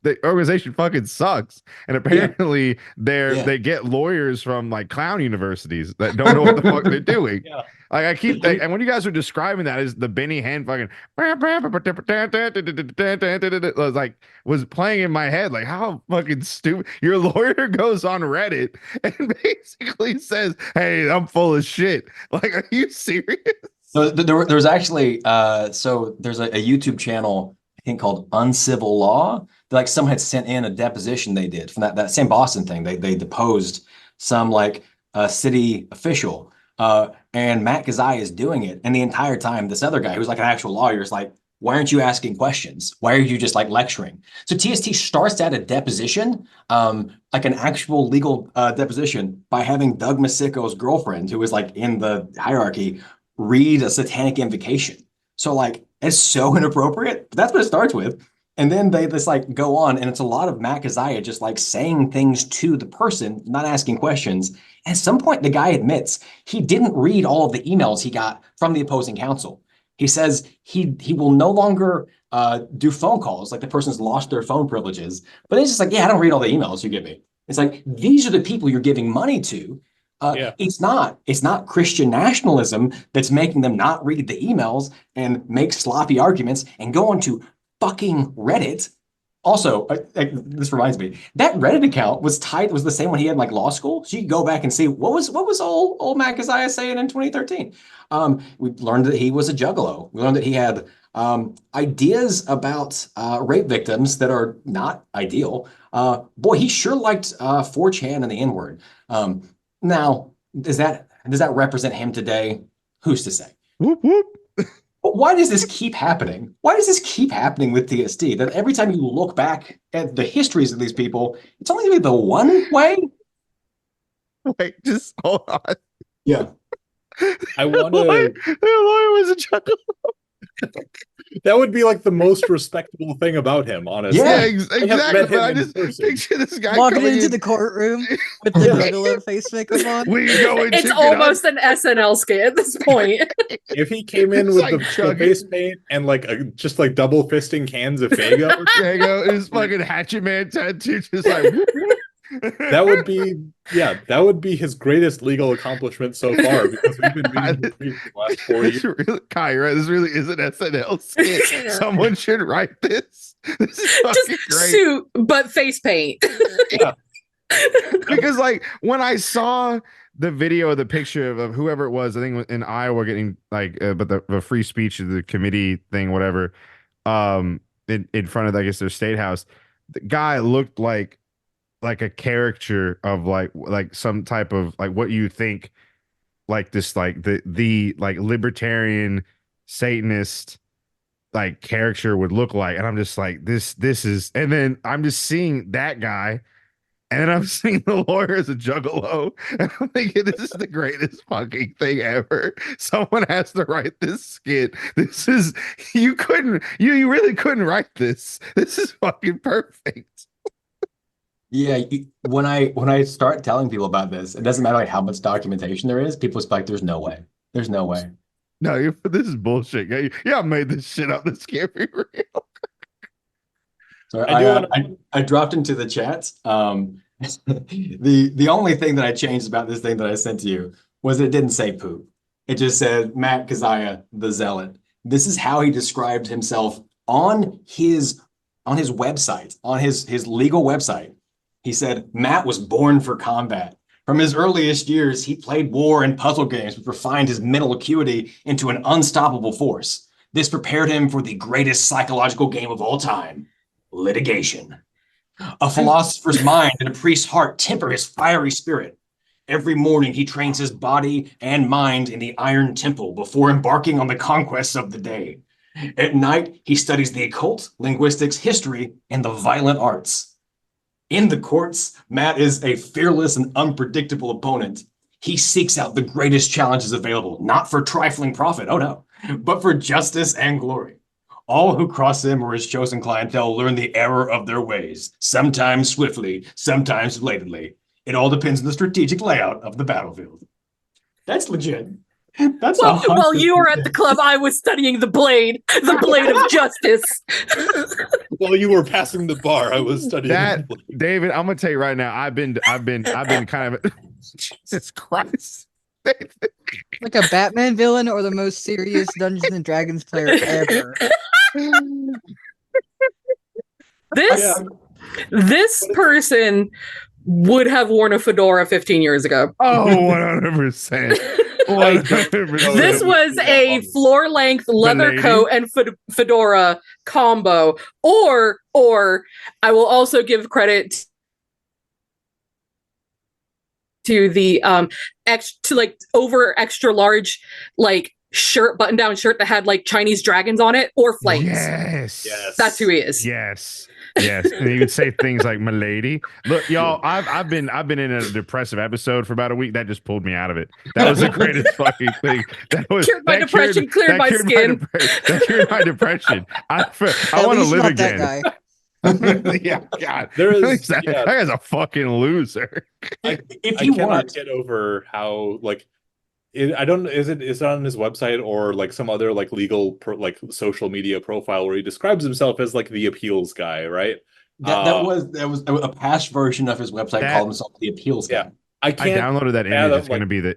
the organization fucking sucks. And apparently they get lawyers from like clown universities that don't know what the fuck they're doing. Yeah. Like and when you guys were describing that as the Benny Hinn fucking was playing in my head, like how fucking stupid. Your lawyer goes on Reddit and basically says, hey, I'm full of shit. Like, are you serious? So there's actually there's a YouTube channel I think called Uncivil Law. Like someone had sent in a deposition they did from that same Boston thing. They deposed some like city official. And Matt Kazai is doing it. And the entire time, this other guy who's like an actual lawyer is like, why aren't you asking questions? Why are you just like lecturing? So TST starts at a deposition, like an actual legal deposition, by having Doug Masicko's girlfriend, who is like in the hierarchy, read a satanic invocation. So like, it's so inappropriate, but that's what it starts with. And then they just like go on, and it's a lot of Matt Kazai just like saying things to the person, not asking questions. At some point, the guy admits he didn't read all of the emails he got from the opposing counsel. He says he will no longer do phone calls, like the person's lost their phone privileges. But it's just like, yeah, I don't read all the emails you give me. It's like, these are the people you're giving money to. It's not Christian nationalism that's making them not read the emails and make sloppy arguments and go onto fucking Reddit. Also, this reminds me, that Reddit account was the same one he had in like law school. So you can go back and see what was old Matt Kazai saying in 2013. We learned that he was a juggalo. We learned that he had ideas about rape victims that are not ideal. Boy, he sure liked 4chan and the N-word. Now, does that represent him today? Who's to say? Whoop whoop. But why does this keep happening? Why does this keep happening with TST? That every time you look back at the histories of these people, it's only going to be the one way? Wait, just hold on. Yeah. I want to. The lawyer was a juggalo. That would be like the most respectable thing about him, honestly. Yeah. exactly. met But I him in just person. picture this guy Walking coming into in. the courtroom with the Yeah. Megalo face makeup on. We go and It's almost an SNL skit at this point. If he came in It's with like the chugging. face paint and like just like double fisting cans of Fago, There you go. His fucking Hatchet Man tattoo, just like that would be his greatest legal accomplishment so far, because we've been reading his brief for the last 4 years. Really, Kai, right? This really is an SNL skit. Someone should write this. This is fucking Just great. suit, but face paint. Because like when I saw the video, the picture of whoever it was, I think in Iowa getting like, but the free speech of the committee thing, whatever, in front of I guess their state house, the guy looked like a caricature of like some type of like what you think like this like the like libertarian Satanist like caricature would look like, and I'm just like this is, and then I'm just seeing that guy. And then I'm seeing the lawyer as a juggalo. And I'm thinking, this is the greatest fucking thing ever. Someone has to write this skit. This is, you really couldn't write this. This is fucking perfect. Yeah, when I start telling people about this, it doesn't matter like how much documentation there is. People like, "There's no way. There's no way." No, this is bullshit. Yeah, I made this shit up. This can't be real. So I I dropped into the chat. The only thing that I changed about this thing that I sent to you was it didn't say poop. It just said Matt Keziah, the Zealot. This is how he described himself on his website, on his legal website. He said, Matt was born for combat. From his earliest years, he played war and puzzle games, which refined his mental acuity into an unstoppable force. This prepared him for the greatest psychological game of all time, litigation. A philosopher's mind and a priest's heart temper his fiery spirit. Every morning, he trains his body and mind in the Iron Temple before embarking on the conquests of the day. At night, he studies the occult, linguistics, history, and the violent arts. In the courts, Matt is a fearless and unpredictable opponent. He seeks out the greatest challenges available, not for trifling profit, oh no, but for justice and glory. All who cross him or his chosen clientele learn the error of their ways, sometimes swiftly, sometimes belatedly. It all depends on the strategic layout of the battlefield. That's legit. That's While you were at the club, I was studying the blade of justice. While you were passing the bar, I was studying That, David, I'm gonna tell you right now, I've been kind of Jesus Christ. Like a Batman villain or the most serious Dungeons and Dragons player ever. This person would have worn a fedora 15 years ago. Oh, 100%. 100%. This was a floor-length leather coat and fedora combo. Or I will also give credit to the over extra large like shirt, button-down shirt that had like Chinese dragons on it or flames. Yes. That's who he is. Yes. And he would say things like "milady." Look, y'all, I've been in a depressive episode for about a week. That just pulled me out of it. That was the greatest fucking thing. That was cured my depression, cleared my skin. That cured my depression. I want to live again. That guy. Yeah, God, There is that guy's a fucking loser. I cannot get over how like I don't is it on his website or like some other like legal like social media profile where he describes himself as like the appeals guy, right? That was a past version of his website called himself the appeals guy. I downloaded that image.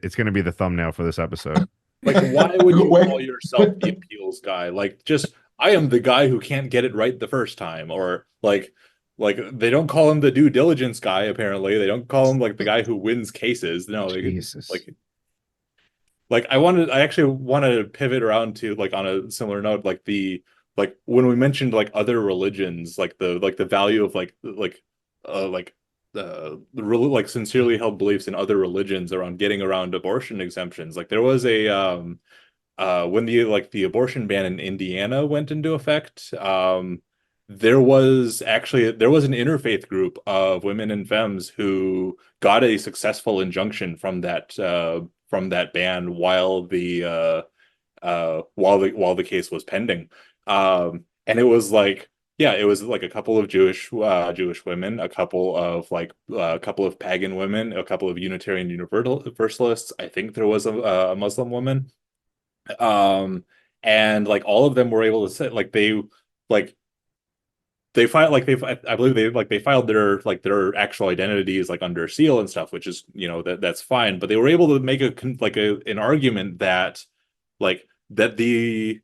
It's gonna be the thumbnail for this episode. Like, why would you call yourself the appeals guy? Like, just I am the guy who can't get it right the first time, or like they don't call him the due diligence guy. Apparently, they don't call him like the guy who wins cases. No, Jesus. Like I actually want to pivot around to like on a similar note, like when we mentioned like other religions, like the value of like sincerely held beliefs in other religions around getting around abortion exemptions. Like there was a when the abortion ban in Indiana went into effect, there was an interfaith group of women and femmes who got a successful injunction from that ban while the case was pending. And it was like, yeah, it was like a couple of Jewish women, a couple of pagan women, a couple of Unitarian Universalists. I think there was a Muslim woman. And like all of them were able to say like they filed like I believe they filed their actual identities like under seal and stuff, which is that's fine. But they were able to make an argument that like that the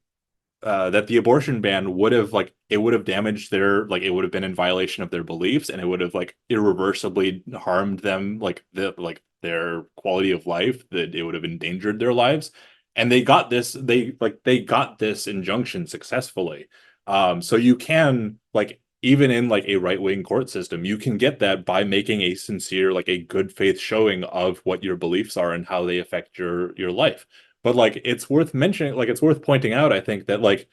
abortion ban would have it would have damaged it would have been in violation of their beliefs, and it would have irreversibly harmed them their quality of life, that it would have endangered their lives. And they got this injunction successfully. So you can even in a right-wing court system, you can get that by making a sincere, a good faith showing of what your beliefs are and how they affect your life. But it's worth mentioning, it's worth pointing out, I think, that like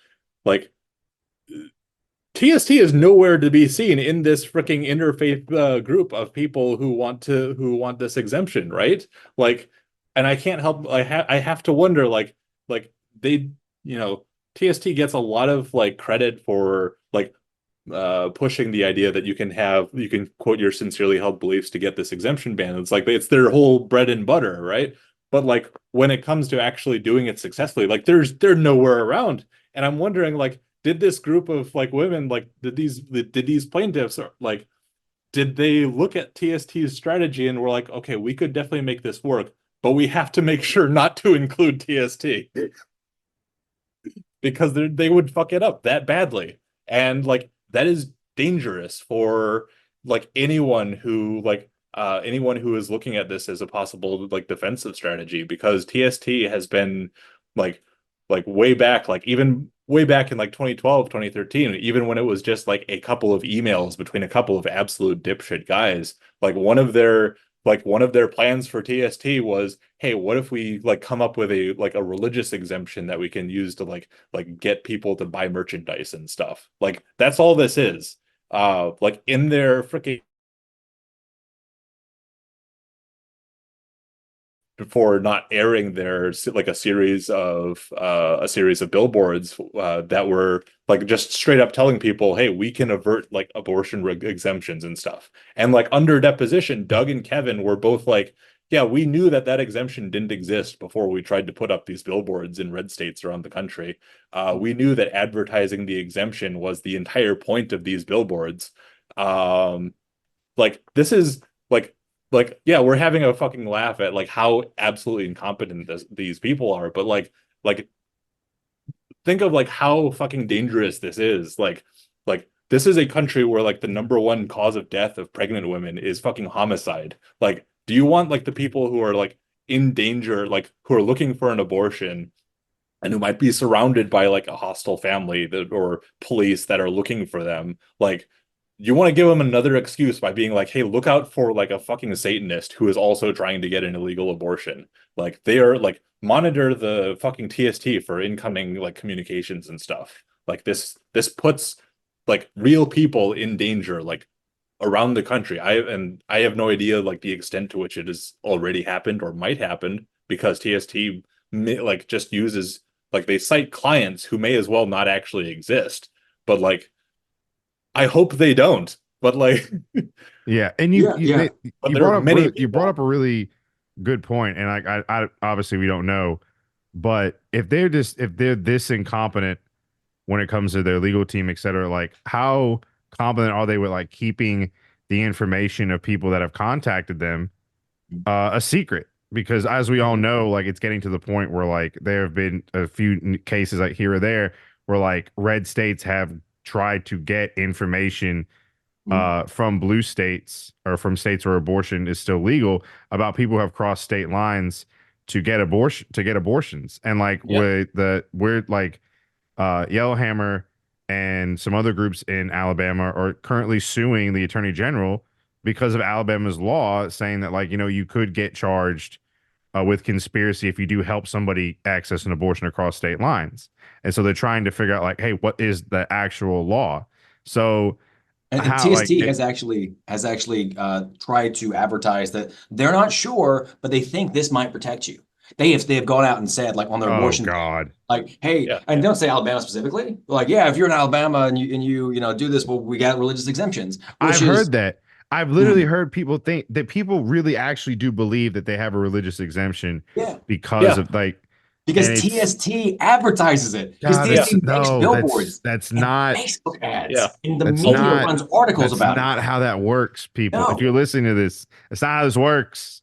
TST is nowhere to be seen in this freaking interfaith group of people who want this exemption, right? And I can't help, I have to wonder, they, TST gets a lot of credit for pushing the idea that you can quote your sincerely held beliefs to get this exemption ban. It's it's their whole bread and butter, right? But when it comes to actually doing it successfully, they're nowhere around. And I'm wondering, did this group of women, did these plaintiffs did they look at TST's strategy and were like, okay, we could definitely make this work, but we have to make sure not to include TST because they would fuck it up that badly. And that is dangerous for anyone who is looking at this as a possible defensive strategy, because TST has been way back, even way back in 2012, 2013, even when it was just a couple of emails between a couple of absolute dipshit guys, one of their plans for TST was, hey, what if we come up with a religious exemption that we can use to get people to buy merchandise and stuff. That's all this is. In their freaking, for not airing their a series of billboards that were just straight up telling people, hey, we can avert abortion exemptions and stuff. And under deposition, Doug and Kevin were both yeah, we knew that exemption didn't exist before we tried to put up these billboards in red states around the country. We knew that advertising the exemption was the entire point of these billboards. This is yeah, we're having a fucking laugh at how absolutely incompetent these people are, but think of how fucking dangerous this is. This is a country where the number one cause of death of pregnant women is fucking homicide. Do you want the people who are in danger, who are looking for an abortion and who might be surrounded by a hostile family or police that are looking for them, you want to give them another excuse by being hey, look out for a fucking Satanist who is also trying to get an illegal abortion. They are monitor the fucking TST for incoming communications and stuff. This puts real people in danger around the country. I have no idea the extent to which it has already happened or might happen, because TST just uses they cite clients who may as well not actually exist. But I hope they don't. But yeah, and you brought up a really good point, and I obviously we don't know, but if they're this incompetent when it comes to their legal team, et cetera, how competent are they with keeping the information of people that have contacted them a secret? Because as we all know, it's getting to the point where there have been a few cases here or there where red states have tried to get information from blue states or from states where abortion is still legal about people who have crossed state lines to get abortions. And Yellowhammer and some other groups in Alabama are currently suing the attorney general because of Alabama's law saying that you could get charged with conspiracy if you do help somebody access an abortion across state lines. And so they're trying to figure out hey, what is the actual law? So and TST has actually tried to advertise that they're not sure, but they think this might protect you. They have gone out and said, like, on their Oh abortion day, God. like, hey, Yeah. and don't say Alabama specifically. Like, yeah, if you're in Alabama and you do this, well, we got religious exemptions. I've heard that. I've literally heard people think that people really actually do believe that they have a religious exemption Yeah. because Yeah. of like, Because and it's TST advertises it. Because God, TST makes no, billboards that's and not Facebook ads, Yeah. and the that's media not runs articles that's about it. not how that works, people. If No. you're listening to this, it's not how this works.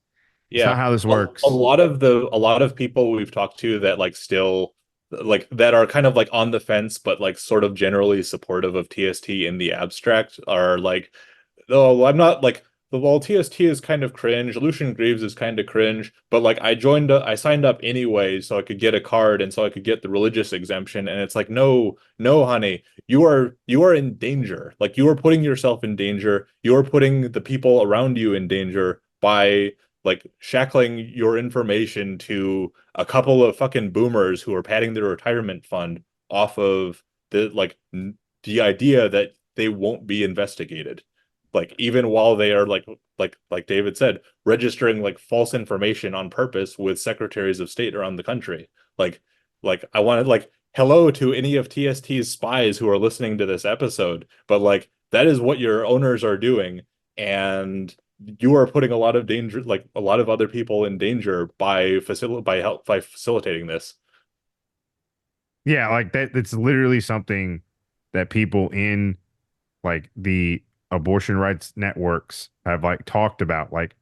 It's not Yeah. how this A works. lot of people we've talked to that like still like that are kind of like on the fence, but like sort of generally supportive of TST in the abstract are like, oh, I'm not like, well, TST is kind of cringe. Lucian Greaves is kind of cringe, but like I signed up anyway so I could get a card and so I could get the religious exemption. And it's like, no, no, honey, you are in danger. Like you are putting yourself in danger. You are putting the people around you in danger by like shackling your information to a couple of fucking boomers who are padding their retirement fund off of the idea that they won't be investigated, like even while they are like David said, registering like false information on purpose with secretaries of state around the country. Like I wanted like hello to any of TST's spies who are listening to this episode, but like that is what your owners are doing, and you are putting a lot of danger, like a lot of other people in danger by facilitating this. Yeah, like that. It's literally something that people in like the abortion rights networks have like talked about. Like,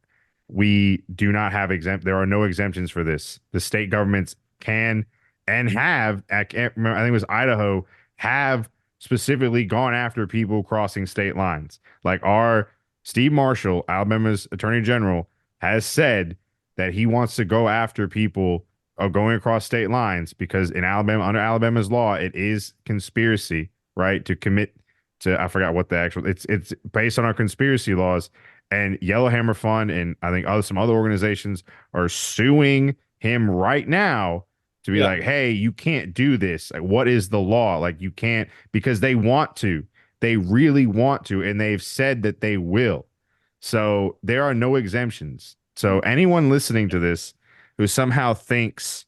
we do not have there are no exemptions for this. The state governments can and have, I can't remember, I think it was Idaho, have specifically gone after people crossing state lines. Like our Steve Marshall, Alabama's attorney general, has said that he wants to go after people going across state lines because in Alabama, under Alabama's law, it is conspiracy, right? To commit to, I forgot what the actual, it's based on our conspiracy laws. And Yellowhammer Fund and I think some other organizations are suing him right now to be like, hey, you can't do this. Like, what is the law? Like, you can't, because they want to. They really want to, and they've said that they will. So there are no exemptions. So anyone listening to this who somehow thinks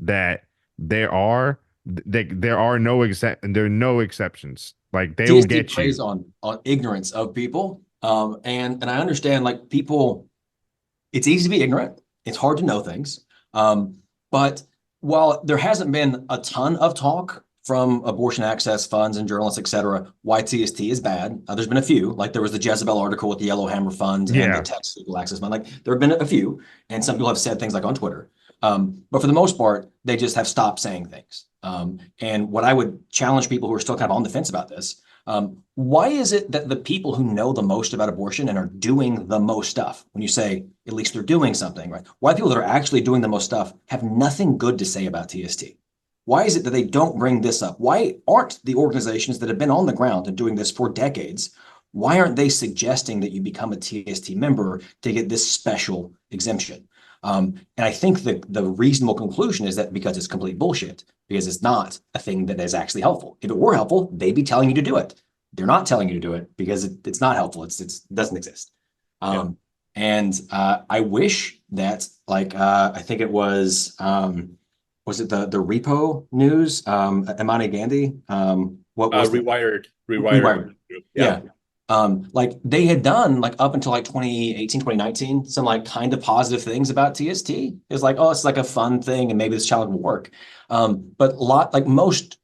that there are no exceptions. Like they will get preys you on ignorance of people. And I understand like people, it's easy to be ignorant. It's hard to know things. But while there hasn't been a ton of talk from abortion access funds and journalists, et cetera, why TST is bad, there's been a few. Like there was the Jezebel article with the Yellowhammer Fund and the Texas Legal Access Fund. Like there have been a few, and some people have said things like on Twitter. But for the most part, they just have stopped saying things. And what I would challenge people who are still kind of on the fence about this, why is it that the people who know the most about abortion and are doing the most stuff, when you say at least they're doing something, right? Why people that are actually doing the most stuff have nothing good to say about TST? Why is it that they don't bring this up? Why aren't the organizations that have been on the ground and doing this for decades, why aren't they suggesting that you become a TST member to get this special exemption? And I think the reasonable conclusion is that because it's complete bullshit, because it's not a thing that is actually helpful. If it were helpful, they'd be telling you to do it. They're not telling you to do it because it's not helpful. It doesn't exist. And I wish that I think it was it the Repo News? Imani Gandhi? What was Rewired. Yeah. Like they had done like up until like 2018, 2019, some like kind of positive things about TST. It's like, oh, it's like a fun thing and maybe this child will work. But like most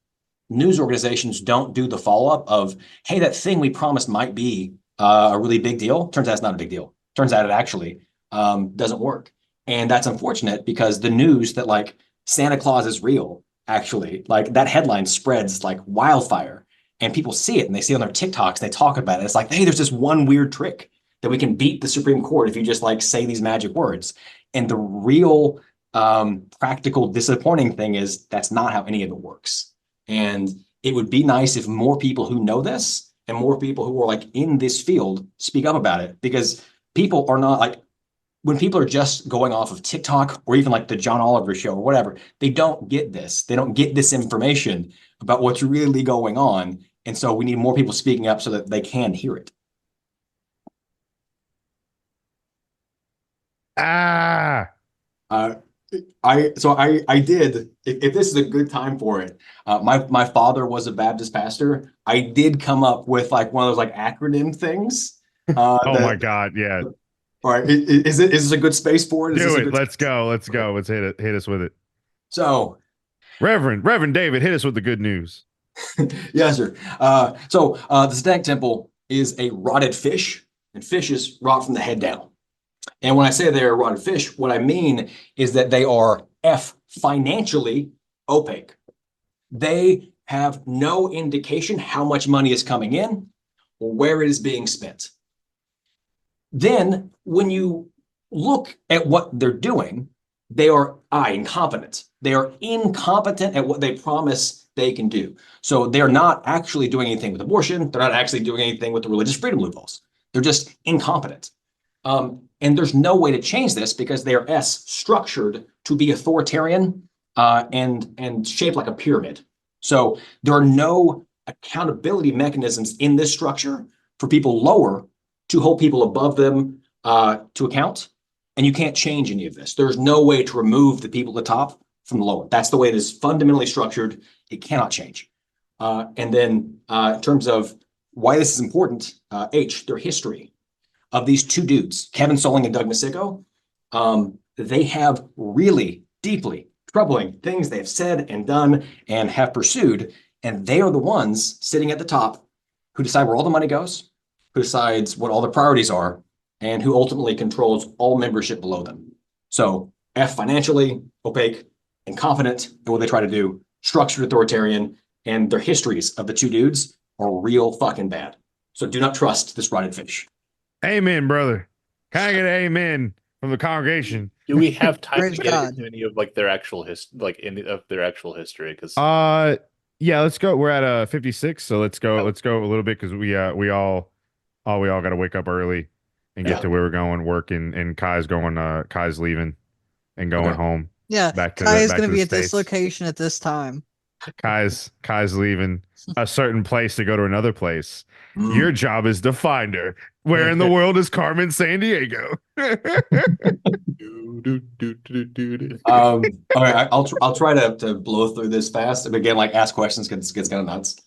news organizations don't do the follow-up of, hey, that thing we promised might be a really big deal. Turns out it's not a big deal. Turns out it actually doesn't work. And that's unfortunate because the news that like Santa Claus is real, actually, like that headline spreads like wildfire. And people see it and they see it on their TikToks, they talk about it. It's like, hey, there's this one weird trick that we can beat the Supreme Court if you just like say these magic words. And the real practical disappointing thing is that's not how any of it works. And it would be nice if more people who know this and more people who are like in this field speak up about it, because people are not like, when people are just going off of TikTok or even like the John Oliver show or whatever, they don't get this. They don't get this information about what's really going on. And so we need more people speaking up so that they can hear it. Ah, I did. If this is a good time for it, my father was a Baptist pastor. I did come up with like one of those like acronym things. Oh my God. Yeah. All right, is this a good space for it? Is Do this a it. good Let's go. Let's go. Let's hit it. Hit us with it. So Reverend David, hit us with the good news. yes, sir. The Satanic Temple is a rotted fish, and fishes rot from the head down. And when I say they're rotted fish, what I mean is that they are financially opaque. They have no indication how much money is coming in or where it is being spent. Then, when you look at what they're doing, they are incompetent. They are incompetent at what they promise they can do. So they're not actually doing anything with abortion. They're not actually doing anything with the religious freedom loopholes. They're just incompetent. And there's no way to change this because they are structured to be authoritarian and shaped like a pyramid. So there are no accountability mechanisms in this structure for people lower to hold people above them to account. And you can't change any of this. There's no way to remove the people at the top from the lower. That's the way it is fundamentally structured. It cannot change. And then in terms of why this is important, their history of these two dudes, Kevin Soling and Doug Masico, they have really deeply troubling things they have said and done and have pursued. And they are the ones sitting at the top who decide where all the money goes, who decides what all the priorities are, and who ultimately controls all membership below them. So financially opaque, incompetent in what they try to do, structured authoritarian, and their histories of the two dudes are real fucking bad. So do not trust this rotted fish. Amen, brother. Can I get an amen from the congregation? Do we have time Praise to get God. into any of like their actual any of their actual history? Because Yeah, let's go. We're at 56, so let's go a little bit because we all got to wake up early and get to where we're going, work, and Kai's leaving and going home. Yeah, Back to Kai the- is back going to to be the at this States. location at this time. Kai's leaving a certain place to go to another place. Your job is to find her. Where in the world is Carmen San Diego? All right, I'll try to blow through this fast. Again, like ask questions gets kind of nuts.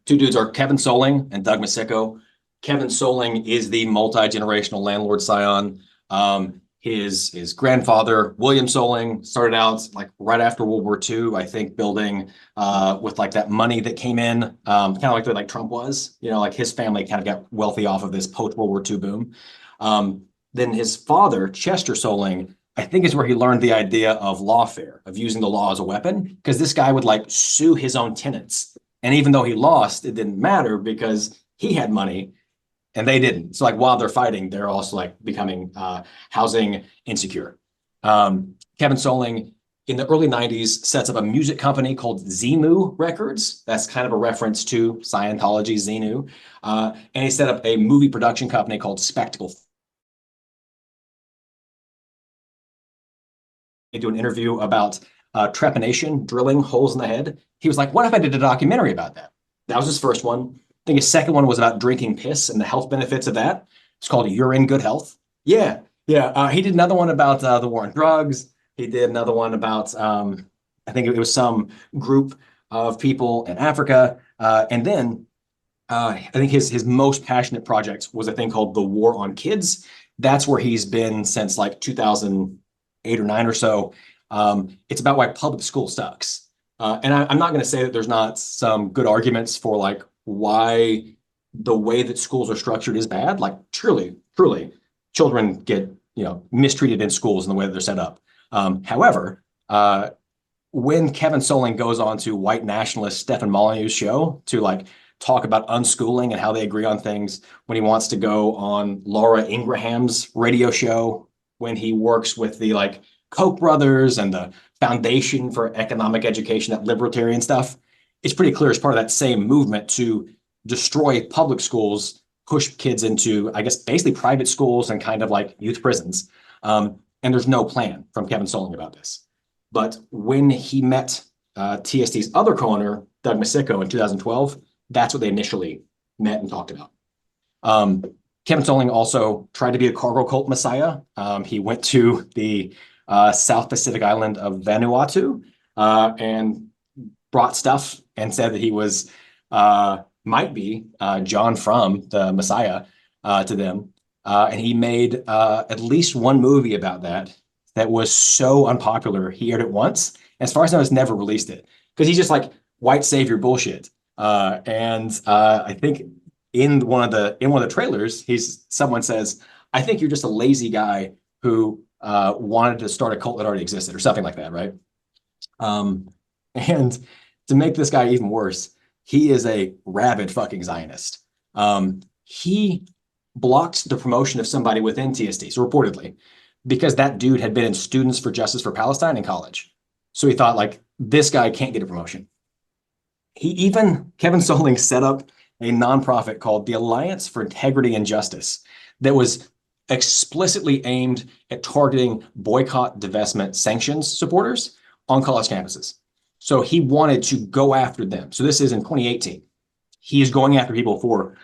Two dudes are Kevin Soling and Doug Masico. Kevin Soling is the multi-generational landlord scion. His grandfather, William Soling, started out like right after World War II, I think, building with like that money that came in, kind of like the way like Trump was. You know, like his family kind of got wealthy off of this post-World War II boom. Then his father, Chester Soling, I think is where he learned the idea of lawfare, of using the law as a weapon, because this guy would like sue his own tenants. And even though he lost, it didn't matter because he had money and they didn't. So like while they're fighting, they're also like becoming housing insecure. Kevin Soling in the early 90s sets up a music company called Xenu Records. That's kind of a reference to Scientology, Xenu. And he set up a movie production company called Spectacle. Do an interview about trepanation, drilling holes in the head. He was like, what if I did a documentary about that? That was his first one. I think his second one was about drinking piss and the health benefits of that. It's called You're in Good Health. Yeah. He did another one about the war on drugs. He did another one about, I think it was some group of people in Africa. And then I think his most passionate project was a thing called The War on Kids. That's where he's been since like 2008 or 9 or so. It's about why public school sucks. And I'm not going to say that there's not some good arguments for like why the way that schools are structured is bad. Like truly, children get mistreated in schools in the way that they're set up. However, when Kevin Soling goes on to white nationalist Stefan Molyneux's show to like talk about unschooling and how they agree on things, when he wants to go on Laura Ingraham's radio show, when he works with the like Koch brothers and the Foundation for Economic Education, that libertarian stuff, it's pretty clear as part of that same movement to destroy public schools, push kids into, I guess, basically private schools and kind of like youth prisons. And there's no plan from Kevin Soling about this. But when he met TST's other co-owner, Doug Masico, in 2012, that's what they initially met and talked about. Kevin Soling also tried to be a cargo cult messiah. He went to the South Pacific island of Vanuatu, and brought stuff and said that he was might be John from the Messiah to them. And he made at least one movie about that was so unpopular he aired it once. As far as I know, has never released it because he's just like white savior bullshit. And I think in one of the trailers, someone says, "I think you're just a lazy guy who wanted to start a cult that already existed," or something like that, right? And to make this guy even worse, he is a rabid fucking Zionist. He blocked the promotion of somebody within TST, so reportedly, because that dude had been in Students for Justice for Palestine in college. So he thought, like, this guy can't get a promotion. Kevin Solling set up a nonprofit called the Alliance for Integrity and Justice that was explicitly aimed at targeting boycott, divestment, sanctions supporters on college campuses. So he wanted to go after them. So this is in 2018. He is going after people for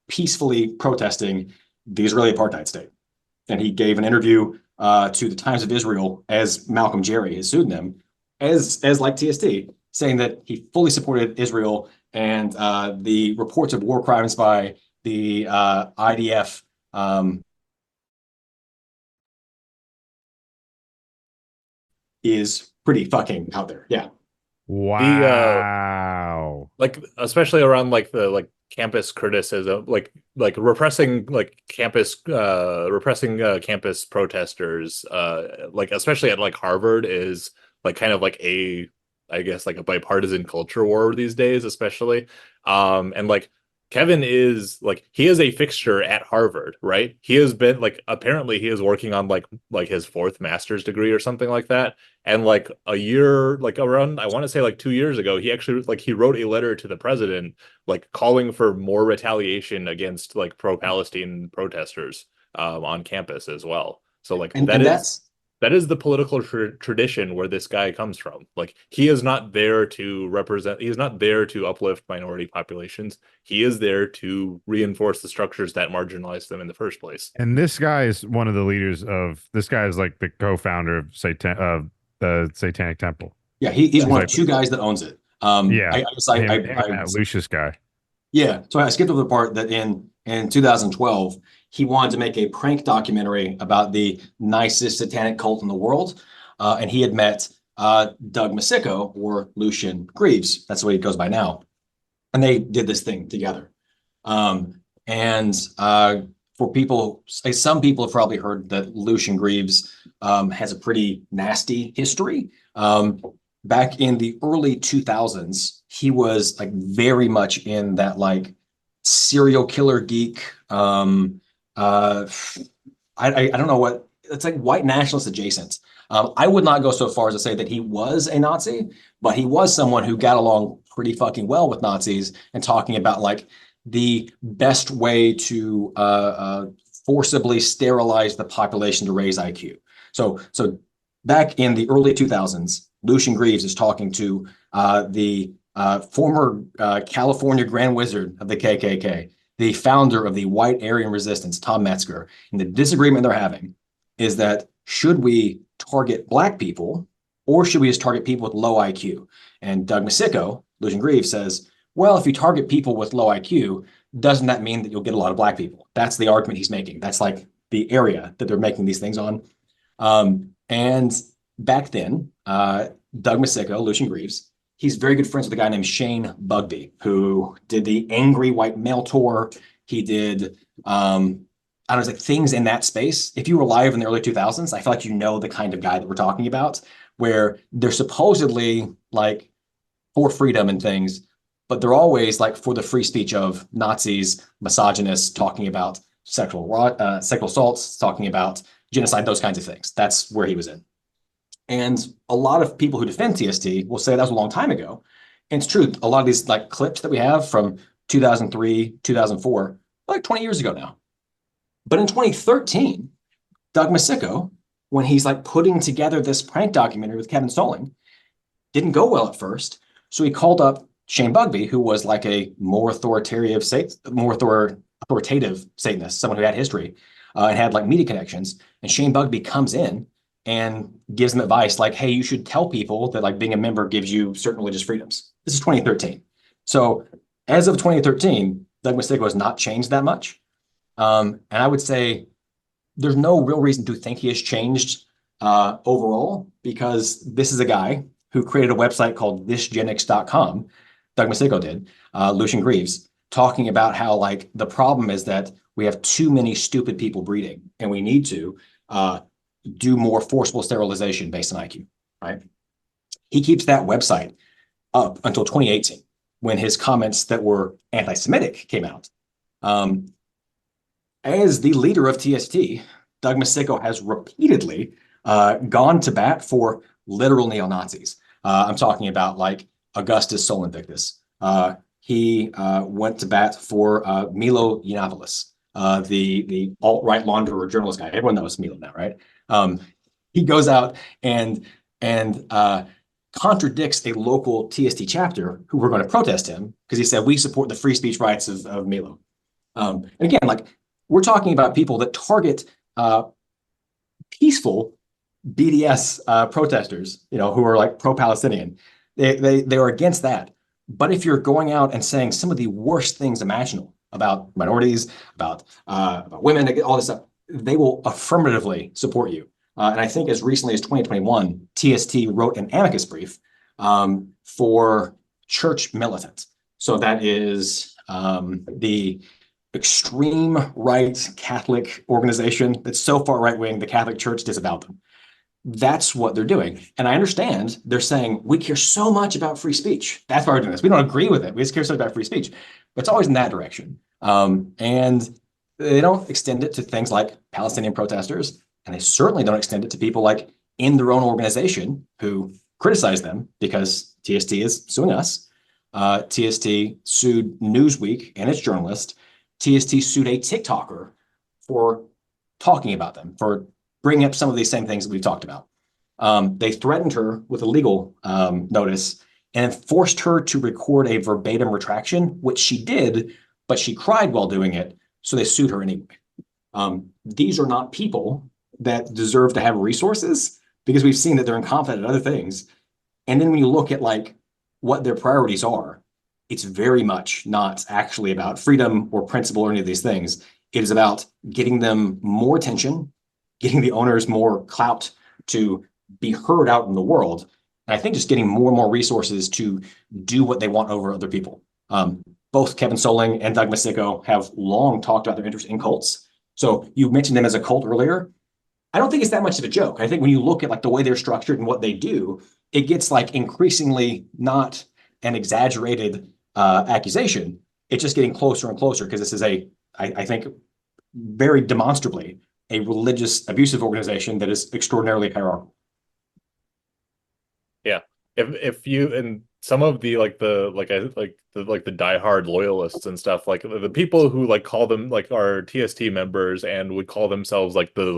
peacefully protesting the Israeli apartheid state. And he gave an interview to the Times of Israel as Malcolm Jerry has sued them, as like TST, saying that he fully supported Israel and the reports of war crimes by the IDF is pretty fucking out there. Yeah. Wow. Like especially around like the campus criticism, like repressing campus protesters, like especially at like Harvard is like kind of like I guess like a bipartisan culture war these days, especially. And like Kevin is like he is a fixture at Harvard, right? He has been like apparently he is working on like his fourth master's degree or something like that. And like a year, like around, I want to say like 2 years ago, he actually like he wrote a letter to the president, like calling for more retaliation against like pro-Palestine protesters on campus as well. So like that is the political tradition where this guy comes from. Like he is not there to represent, he is not there to uplift minority populations. He is there to reinforce the structures that marginalize them in the first place. And this guy is one of the leaders this guy is like the co-founder of the Satanic Temple. Yeah, he's one of two guys that owns it. Yeah, I Lucius guy. Yeah, so I skipped over the part that in 2012 he wanted to make a prank documentary about the nicest satanic cult in the world, and he had met Doug Masico or Lucian Greaves. That's the way he goes by now, and they did this thing together. For people, some people have probably heard that Lucian Greaves has a pretty nasty history. Back in the early 2000s, he was like very much in that like serial killer geek. I don't know what it's like, white nationalist adjacent. I would not go so far as to say that he was a Nazi, but he was someone who got along pretty fucking well with Nazis and talking about like the best way to forcibly sterilize the population to raise IQ. So back in the early 2000s, Lucian Greaves is talking to the former California Grand Wizard of the KKK, the founder of the White Aryan Resistance, Tom Metzger. And the disagreement they're having is that should we target Black people or should we just target people with low IQ? And Doug Masico, Lucian Greaves, says, well, if you target people with low IQ, doesn't that mean that you'll get a lot of Black people? That's the argument he's making. That's like the area that they're making these things on. And back then, Doug Masico, Lucian Greaves, he's very good friends with a guy named Shane Bugbee, who did the Angry White Male Tour. He did, like things in that space. If you were alive in the early 2000s, I feel like you know the kind of guy that we're talking about, where they're supposedly like for freedom and things, but they're always like for the free speech of Nazis, misogynists, talking about sexual assaults, talking about genocide, those kinds of things. That's where he was in. And a lot of people who defend TST will say that was a long time ago. And it's true. A lot of these like clips that we have from 2003, 2004, like 20 years ago now. But in 2013, Doug Masico, when he's like putting together this prank documentary with Kevin Solling, didn't go well at first. So he called up Shane Bugbee, who was like a more authoritative Satanist, someone who had history and had like media connections. And Shane Bugbee comes in and gives them advice like, hey, you should tell people that like being a member gives you certain religious freedoms. This is 2013. So as of 2013, Doug Masico has not changed that much. And I would say there's no real reason to think he has changed overall, because this is a guy who created a website called thisgenix.com. Doug Masico did, Lucian Greaves, talking about how like the problem is that we have too many stupid people breeding, and we need to do more forcible sterilization based on IQ, right? He keeps that website up until 2018, when his comments that were anti-Semitic came out. As the leader of TST, Doug Masico has repeatedly gone to bat for literal neo-Nazis. I'm talking about like Augustus Sol Invictus. He went to bat for Milo Yiannopoulos, the alt-right launderer journalist guy. Everyone knows Milo now, right? He goes out and contradicts a local TST chapter who were going to protest him because he said, we support the free speech rights of Milo. And again, like we're talking about people that target peaceful BDS protesters, you know, who are like pro-Palestinian. They are against that. But if you're going out and saying some of the worst things imaginable about minorities, about women, all this stuff, they will affirmatively support you. And I think as recently as 2021, TST wrote an amicus brief for church militant. So that is the extreme right Catholic organization that's so far right wing, the Catholic Church disavowed them. That's what they're doing. And I understand they're saying, we care so much about free speech. That's why we're doing this. We don't agree with it. We just care so much about free speech. But it's always in that direction. And they don't extend it to things like Palestinian protesters. And they certainly don't extend it to people like in their own organization who criticize them, because TST is suing us. TST sued Newsweek and its journalist. TST sued a TikToker for talking about them, for bringing up some of these same things that we've talked about. They threatened her with a legal notice and forced her to record a verbatim retraction, which she did, but she cried while doing it, so they sued her anyway. These are not people that deserve to have resources, because we've seen that they're incompetent at other things. And then when you look at like what their priorities are, it's very much not actually about freedom or principle or any of these things. It is about getting them more attention, getting the owners more clout to be heard out in the world. And I think just getting more and more resources to do what they want over other people. Both Kevin Soling and Doug Masico have long talked about their interest in cults. So you mentioned them as a cult earlier. I don't think it's that much of a joke. I think when you look at like the way they're structured and what they do, it gets like increasingly not an exaggerated accusation. It's just getting closer and closer, because this is I think very demonstrably a religious abusive organization that is extraordinarily hierarchical. Yeah. If you, and some of the the diehard loyalists and stuff, like the people who like call them like are TST members and would call themselves like the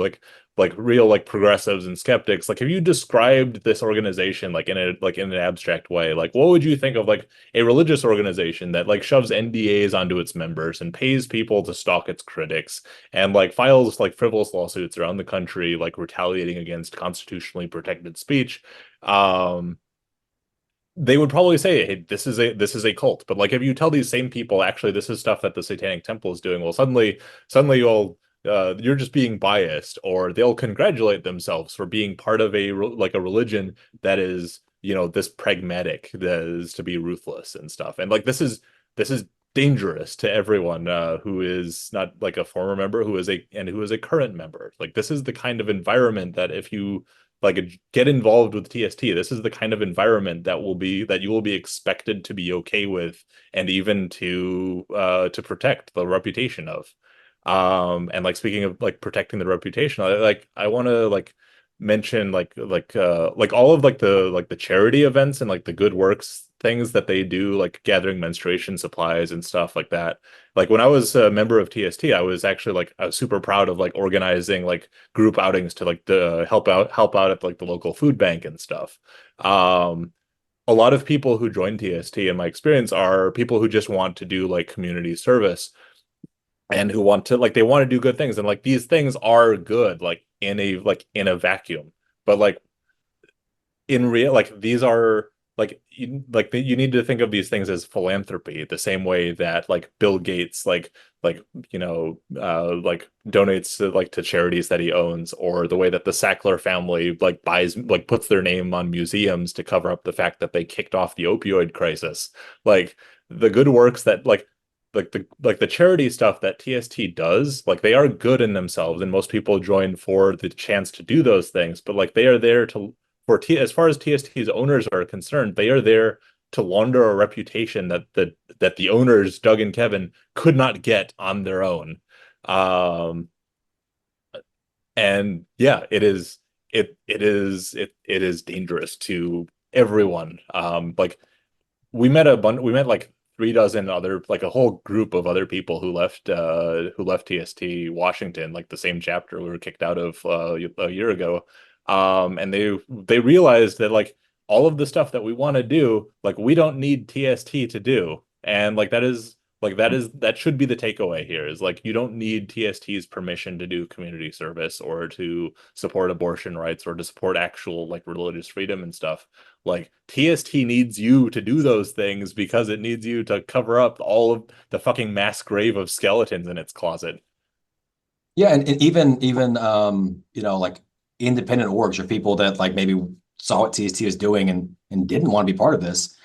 like real like progressives and skeptics, like have you described this organization like in an abstract way? Like what would you think of like a religious organization that like shoves NDAs onto its members and pays people to stalk its critics and like files like frivolous lawsuits around the country like retaliating against constitutionally protected speech? They would probably say, hey, this is a cult. But like if you tell these same people actually this is stuff that the Satanic Temple is doing, well suddenly you're just being biased, or they'll congratulate themselves for being part of a religion that is, you know, this pragmatic, that is to be ruthless and stuff. And like this is dangerous to everyone who is not like a former member, who is a current member. Like this is the kind of environment that if you like get involved with TST, this is the kind of environment that you will be expected to be okay with, and even to protect the reputation of. And like speaking of like protecting the reputation, I want to like mention like all of like the charity events and like the good works things that they do, like gathering menstruation supplies and stuff like that. Like when I was a member of TST, I was super proud of like organizing like group outings to like help out at like the local food bank and stuff. A lot of people who join TST in my experience are people who just want to do like community service and who want to do good things, and like these things are good like in a vacuum. but like in real, like these are you need to think of these things as philanthropy, the same way that like Bill Gates like donates to charities that he owns, or the way that the Sackler family like puts their name on museums to cover up the fact that they kicked off the opioid crisis. Like the good works that the charity stuff that TST does, like they are good in themselves, and most people join for the chance to do those things, but like they are there to as far as TST's owners are concerned, they are there to launder a reputation that the owners, Doug and Kevin, could not get on their own. And yeah, it is dangerous to everyone. Like we met like 3 dozen other, like a whole group of other people who left TST Washington, like the same chapter we were kicked out of a year ago. And they realized that like all of the stuff that we want to do, like we don't need TST to do. And that should be the takeaway here, is like you don't need TST's permission to do community service or to support abortion rights or to support actual like religious freedom and stuff. Like TST needs you to do those things because it needs you to cover up all of the fucking mass grave of skeletons in its closet. Yeah, and even like independent orgs or people that like maybe saw what TST was doing and didn't want to be part of this,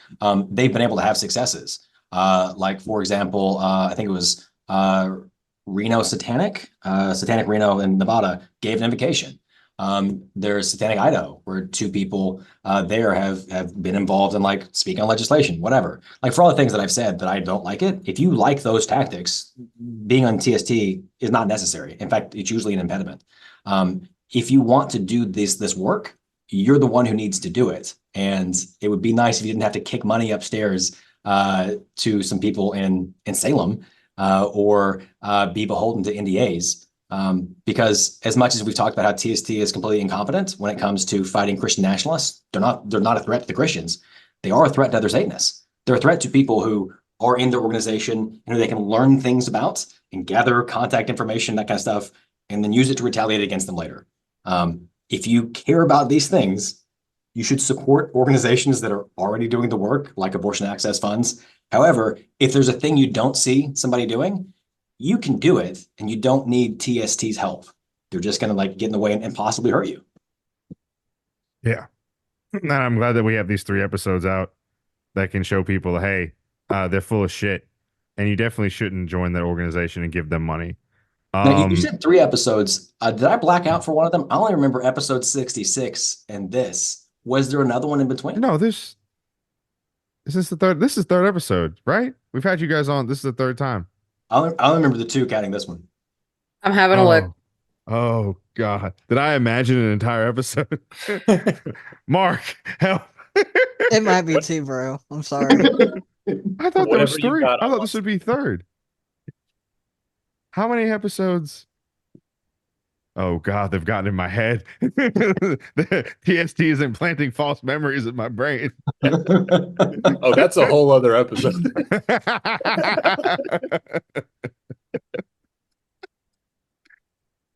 they've been able to have successes. Like for example, I think it was Reno Satanic Reno in Nevada gave an invocation. There's Satanic Idaho, where 2 people there have been involved in like speaking on legislation, whatever. Like for all the things that I've said that I don't like it, if you like those tactics, being on TST is not necessary. In fact, it's usually an impediment. If you want to do this work, you're the one who needs to do it. And it would be nice if you didn't have to kick money upstairs to some people in Salem or be beholden to NDAs. Because as much as we've talked about how TST is completely incompetent when it comes to fighting Christian nationalists, they're not a threat to the Christians. They are a threat to other Satanists. They're a threat to people who are in their organization and who they can learn things about and gather contact information, that kind of stuff, and then use it to retaliate against them later. If you care about these things, you should support organizations that are already doing the work, like abortion access funds. However, if there's a thing you don't see somebody doing, you can do it, and you don't need TST's help. They're just going to like get in the way and possibly hurt you. Yeah. And I'm glad that we have these 3 episodes out that can show people, hey, they're full of shit, and you definitely shouldn't join that organization and give them money. Now, you said 3 episodes. Did I black out for one of them? I only remember episode 66 and this. Was there another one in between? No, this is the third. This is 3rd episode, right? We've had you guys on. This is the 3rd time. I only remember the 2 counting this one. I'm having a look. Oh God! Did I imagine an entire episode? Mark, help! It might be 2, bro. I'm sorry. I thought there was Whatever you 3. got, I thought I'll this would be 3rd. How many episodes? Oh God, they've gotten in my head. The TST is implanting false memories in my brain. Oh, that's a whole other episode.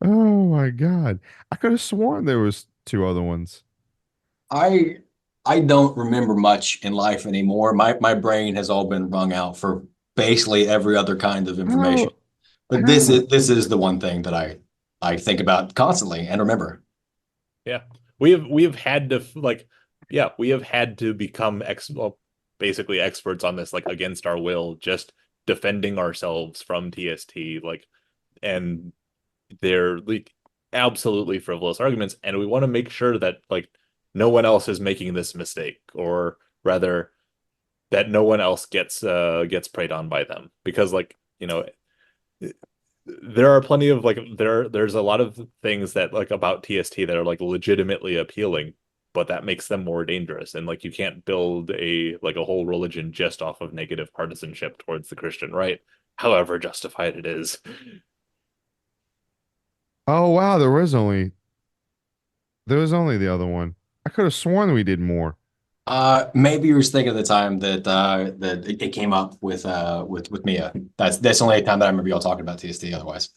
Oh my God. I could have sworn there was 2 other ones. I don't remember much in life anymore. My brain has all been wrung out for basically every other kind of information. But this is the one thing that I think about constantly and remember. Yeah. We have had to become basically experts on this, like against our will, just defending ourselves from TST, like, and they're like absolutely frivolous arguments, and we want to make sure that like no one else is making this mistake, or rather that no one else gets preyed on by them, because like, you know, there are plenty of like there's a lot of things that like about TST that are like legitimately appealing, but that makes them more dangerous. And like you can't build a whole religion just off of negative partisanship towards the Christian right, however justified it is. Oh wow, there was only the other one. I could have sworn we did more. Maybe you were thinking of the time that it came up with Mia. That's the only time that I remember y'all talking about TST otherwise.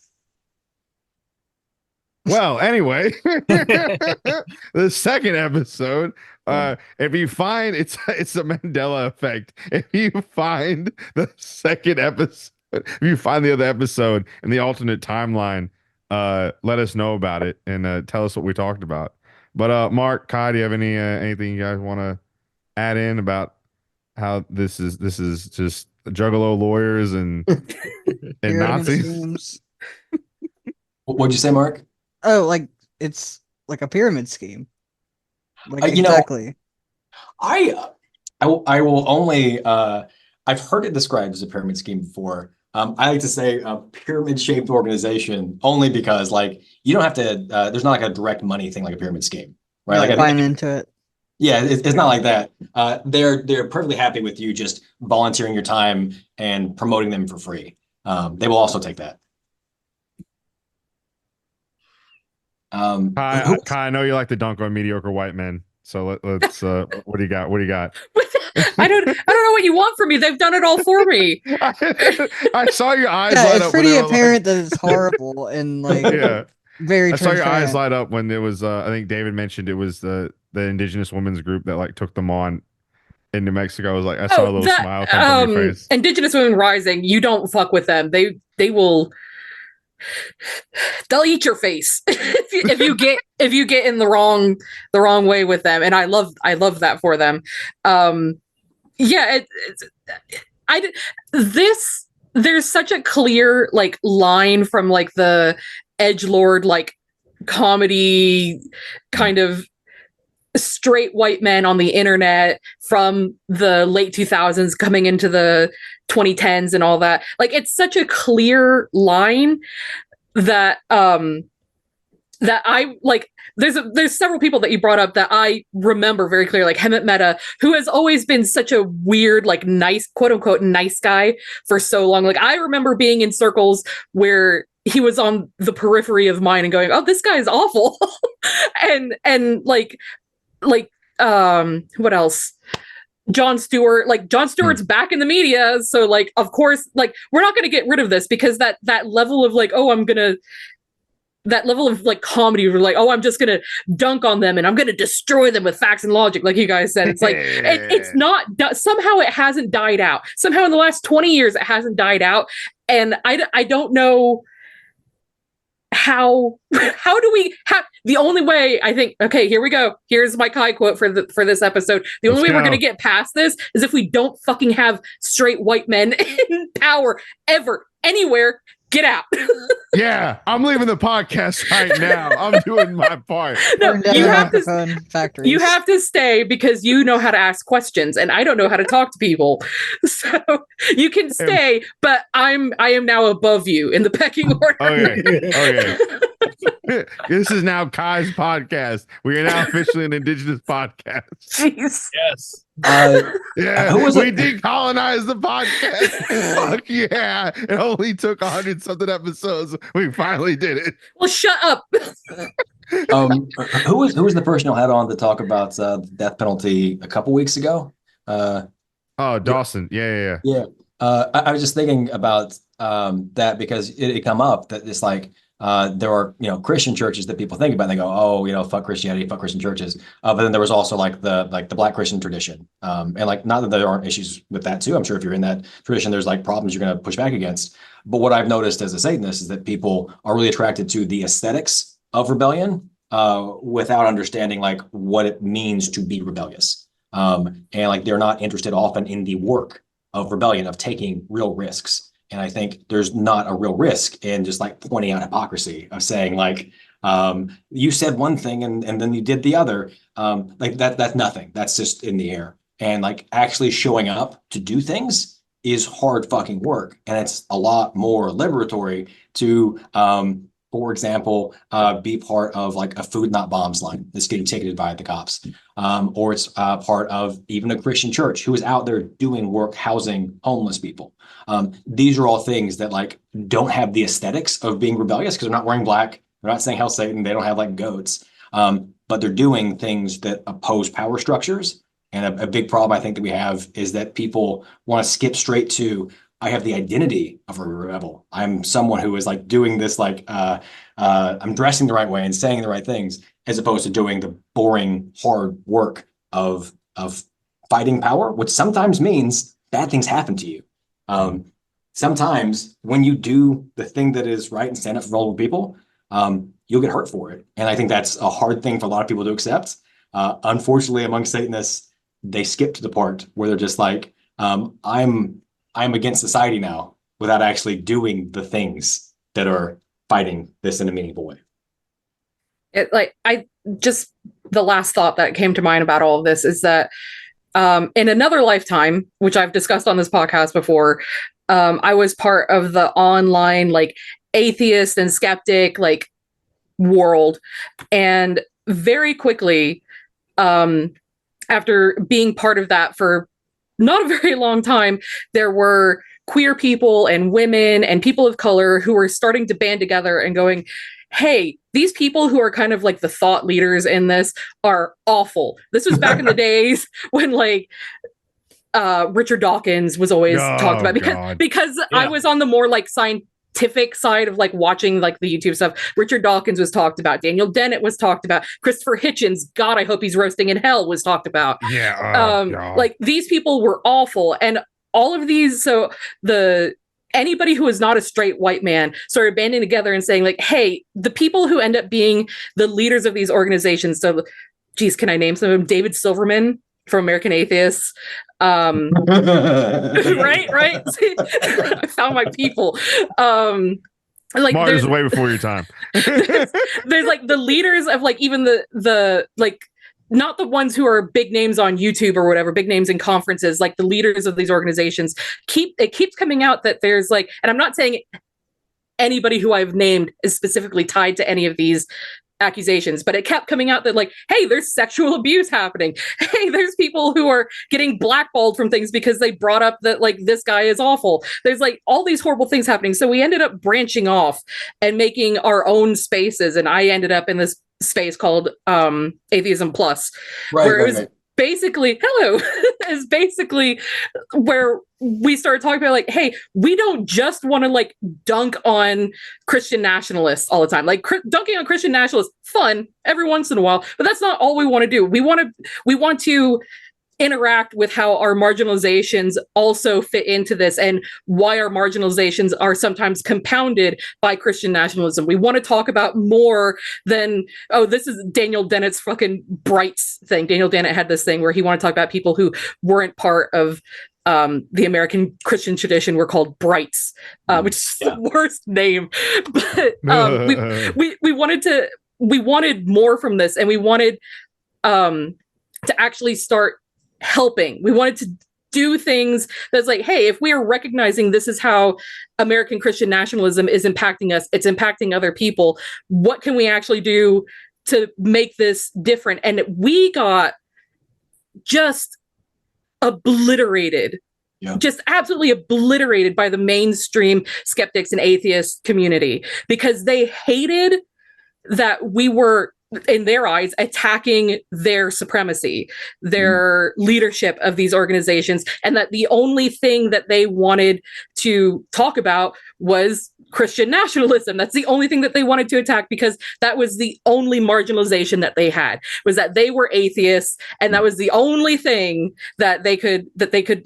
Well, anyway, the second episode, if you find it's a Mandela effect. If you find the second episode, if you find the other episode in the alternate timeline, let us know about it and tell us what we talked about. But Mark, Kai, do you have anything you guys want to add in about how this is just juggalo lawyers and Pyramid Nazis? schemes. What'd you say, Mark? Oh, like it's like a pyramid scheme. Like You know, exactly. I will only I've heard it described as a pyramid scheme before. I like to say a pyramid shaped organization only because like you don't have to there's not like a direct money thing like a pyramid scheme, right? Like Like buying into it. yeah, it's not like that. They're perfectly happy with you just volunteering your time and promoting them for free. They will also take that. Kai, I know you like to dunk on mediocre white men. So let's what do you got? What do you got? I don't know what you want from me. They've done it all for me. I saw your eyes Yeah, light it's up. when pretty they were apparent that it's horrible and like yeah, very I saw your eyes transparent. light up when there was. I think David mentioned it was the indigenous women's group that like took them on in New Mexico. I was like, I saw a little smile come from your face. Indigenous Women Rising, you don't fuck with them. They will. They'll eat your face if you get in the wrong way with them, and I love that for them. There's such a clear like line from like the edgelord like comedy kind of straight white men on the internet from the late 2000s coming into the 2010s and all that. Like it's such a clear line that that I like. There's several people that you brought up that I remember very clearly, like Hemet Mehta, who has always been such a weird, like nice, quote unquote, nice guy for so long. Like I remember being in circles where he was on the periphery of mine and going, "Oh, this guy is awful," and like what else? Jon Stewart, like Jon Stewart's back in the media, so like of course, like we're not going to get rid of this because that level of like, oh, that level of like comedy, we're like, oh, I'm just gonna dunk on them and I'm gonna destroy them with facts and logic, like you guys said. It's like it's not somehow it hasn't died out. Somehow in the last 20 years it hasn't died out, and I don't know how do we have the only way. I think, okay, here we go. Here's my Kai quote for this episode. The only way we're going to get past this is if we don't fucking have straight white men in power ever anywhere. Get out. Yeah, I'm leaving the podcast right now. I'm doing my part. No, you have factories. You have to stay because you know how to ask questions and I don't know how to talk to people. So you can stay, but I am now above you in the pecking order. Okay. This is now Kai's podcast. We are now officially an indigenous podcast. Jeez. Yes. Yeah, we decolonized the podcast. Fuck yeah. It only took 100 something episodes. We finally did it. Well, shut up. Who was the person you had on to talk about the death penalty a couple weeks ago? Dawson. Yeah. I was just thinking about that because it come up that it's like there are Christian churches that people think about and they go, oh, fuck Christianity, fuck Christian churches. But then there was also like the Black Christian tradition, and like not that there aren't issues with that too. I'm sure if you're in that tradition, there's like problems you're going to push back against. But what I've noticed as a Satanist is that people are really attracted to the aesthetics of rebellion without understanding like what it means to be rebellious, and like they're not interested often in the work of rebellion, of taking real risks. And I think there's not a real risk in just like pointing out hypocrisy of saying like, you said one thing and then you did the other. Like that's nothing. That's just in the air. And like actually showing up to do things is hard fucking work. And it's a lot more liberatory to, for example, be part of like a food not bombs line that's getting ticketed by the cops. Or it's part of even a Christian church who is out there doing work housing homeless people. These are all things that like don't have the aesthetics of being rebellious because they're not wearing black. They're not saying hell Satan. They don't have like goats, but they're doing things that oppose power structures. And a big problem I think that we have is that people want to skip straight to, I have the identity of a rebel. I'm someone who is like doing this like I'm dressing the right way and saying the right things, as opposed to doing the boring, hard work of fighting power, which sometimes means bad things happen to you. Sometimes when you do the thing that is right and stand up for vulnerable people, you'll get hurt for it. And I think that's a hard thing for a lot of people to accept. Unfortunately, among Satanists, they skip to the part where they're just like, I'm against society now, without actually doing the things that are fighting this in a meaningful way. The last thought that came to mind about all of this is that in another lifetime, which I've discussed on this podcast before, I was part of the online like atheist and skeptic like world, and very quickly, after being part of that for not a very long time, there were queer people and women and people of color who were starting to band together and going, hey, these people who are kind of like the thought leaders in this are awful. This was back in the days when like Richard Dawkins was always talked about, because I was on the more like scientific side of like watching like the YouTube stuff. Richard Dawkins was talked about. Daniel Dennett was talked about. Christopher Hitchens, God, I hope he's roasting in hell, was talked about. Like these people were awful. And all of these, anybody who is not a straight white man started banding together and saying like, hey, the people who end up being the leaders of these organizations. So, geez, can I name some of them? David Silverman from American Atheists. Right. See, I found my people. Like Mars is way before your time. there's like the leaders of like even the like, not the ones who are big names on YouTube or whatever, big names in conferences, like the leaders of these organizations it keeps coming out that there's like, and I'm not saying anybody who I've named is specifically tied to any of these accusations, but it kept coming out that like, hey, there's sexual abuse happening. Hey, there's people who are getting blackballed from things because they brought up that like this guy is awful. There's like all these horrible things happening. So we ended up branching off and making our own spaces. And I ended up in this space called Atheism Plus, where it was basically is basically where we started talking about like, hey, we don't just want to like dunk on Christian nationalists all the time. Like dunking on Christian nationalists, fun every once in a while, but that's not all we want to do. We want to interact with how our marginalizations also fit into this and why our marginalizations are sometimes compounded by Christian nationalism. We want to talk about more than, oh, this is Daniel Dennett's fucking Brights thing. Daniel Dennett had this thing where he wanted to talk about people who weren't part of the American Christian tradition were called Brights, which is the worst name. But we wanted more from this, and we wanted to actually start helping. We wanted to do things that's like, hey, if we are recognizing this is how American Christian nationalism is impacting us, it's impacting other people, what can we actually do to make this different? And we got just obliterated, just absolutely obliterated by the mainstream skeptics and atheist community, because they hated that we were, in their eyes, attacking their supremacy, their leadership of these organizations, and that the only thing that they wanted to talk about was Christian nationalism. That's the only thing that they wanted to attack, because that was the only marginalization that they had, was that they were atheists, and that was the only thing that they could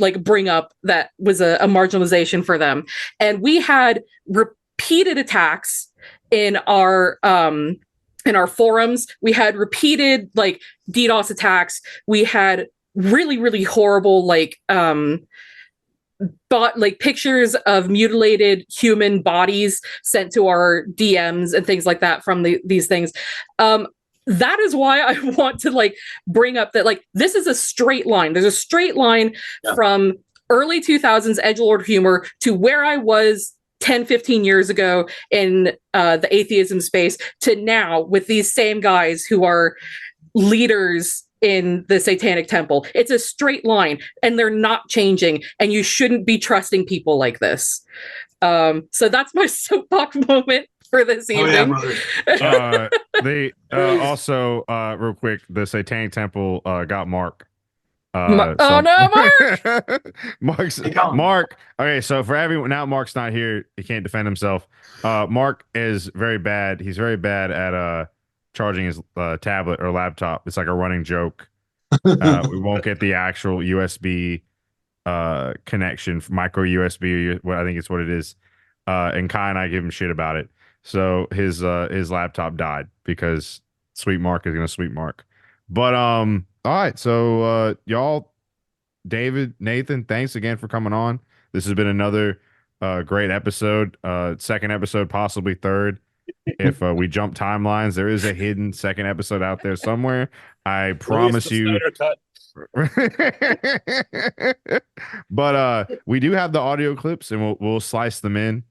like bring up that was a marginalization for them. And we had repeated attacks in our forums. We had repeated like DDoS attacks. We had really, really horrible pictures of mutilated human bodies sent to our DMs and things like that from these things. That is why I want to like bring up that like this is a straight line. There's a straight line from early 2000s edgelord humor to where I was 10, 15 years ago in the atheism space to now with these same guys who are leaders in the Satanic Temple. It's a straight line, and they're not changing, and you shouldn't be trusting people like this. So that's my soapbox moment for this evening. They also real quick, the Satanic Temple got Mark. Oh no, Mark! Mark. Okay, so for everyone now, Mark's not here. He can't defend himself. Mark is very bad. He's very bad at charging his tablet or laptop. It's like a running joke. We won't get the actual USB connection, micro USB. What I think it's what it is. And Kai and I give him shit about it. So his laptop died because Sweet Mark is gonna sweet Mark. But all right, so y'all, David, Nathan, thanks again for coming on. This has been another great episode. Second episode, possibly third. If we jump timelines, there is a hidden second episode out there somewhere. I promise you. But we do have the audio clips, and we'll slice them in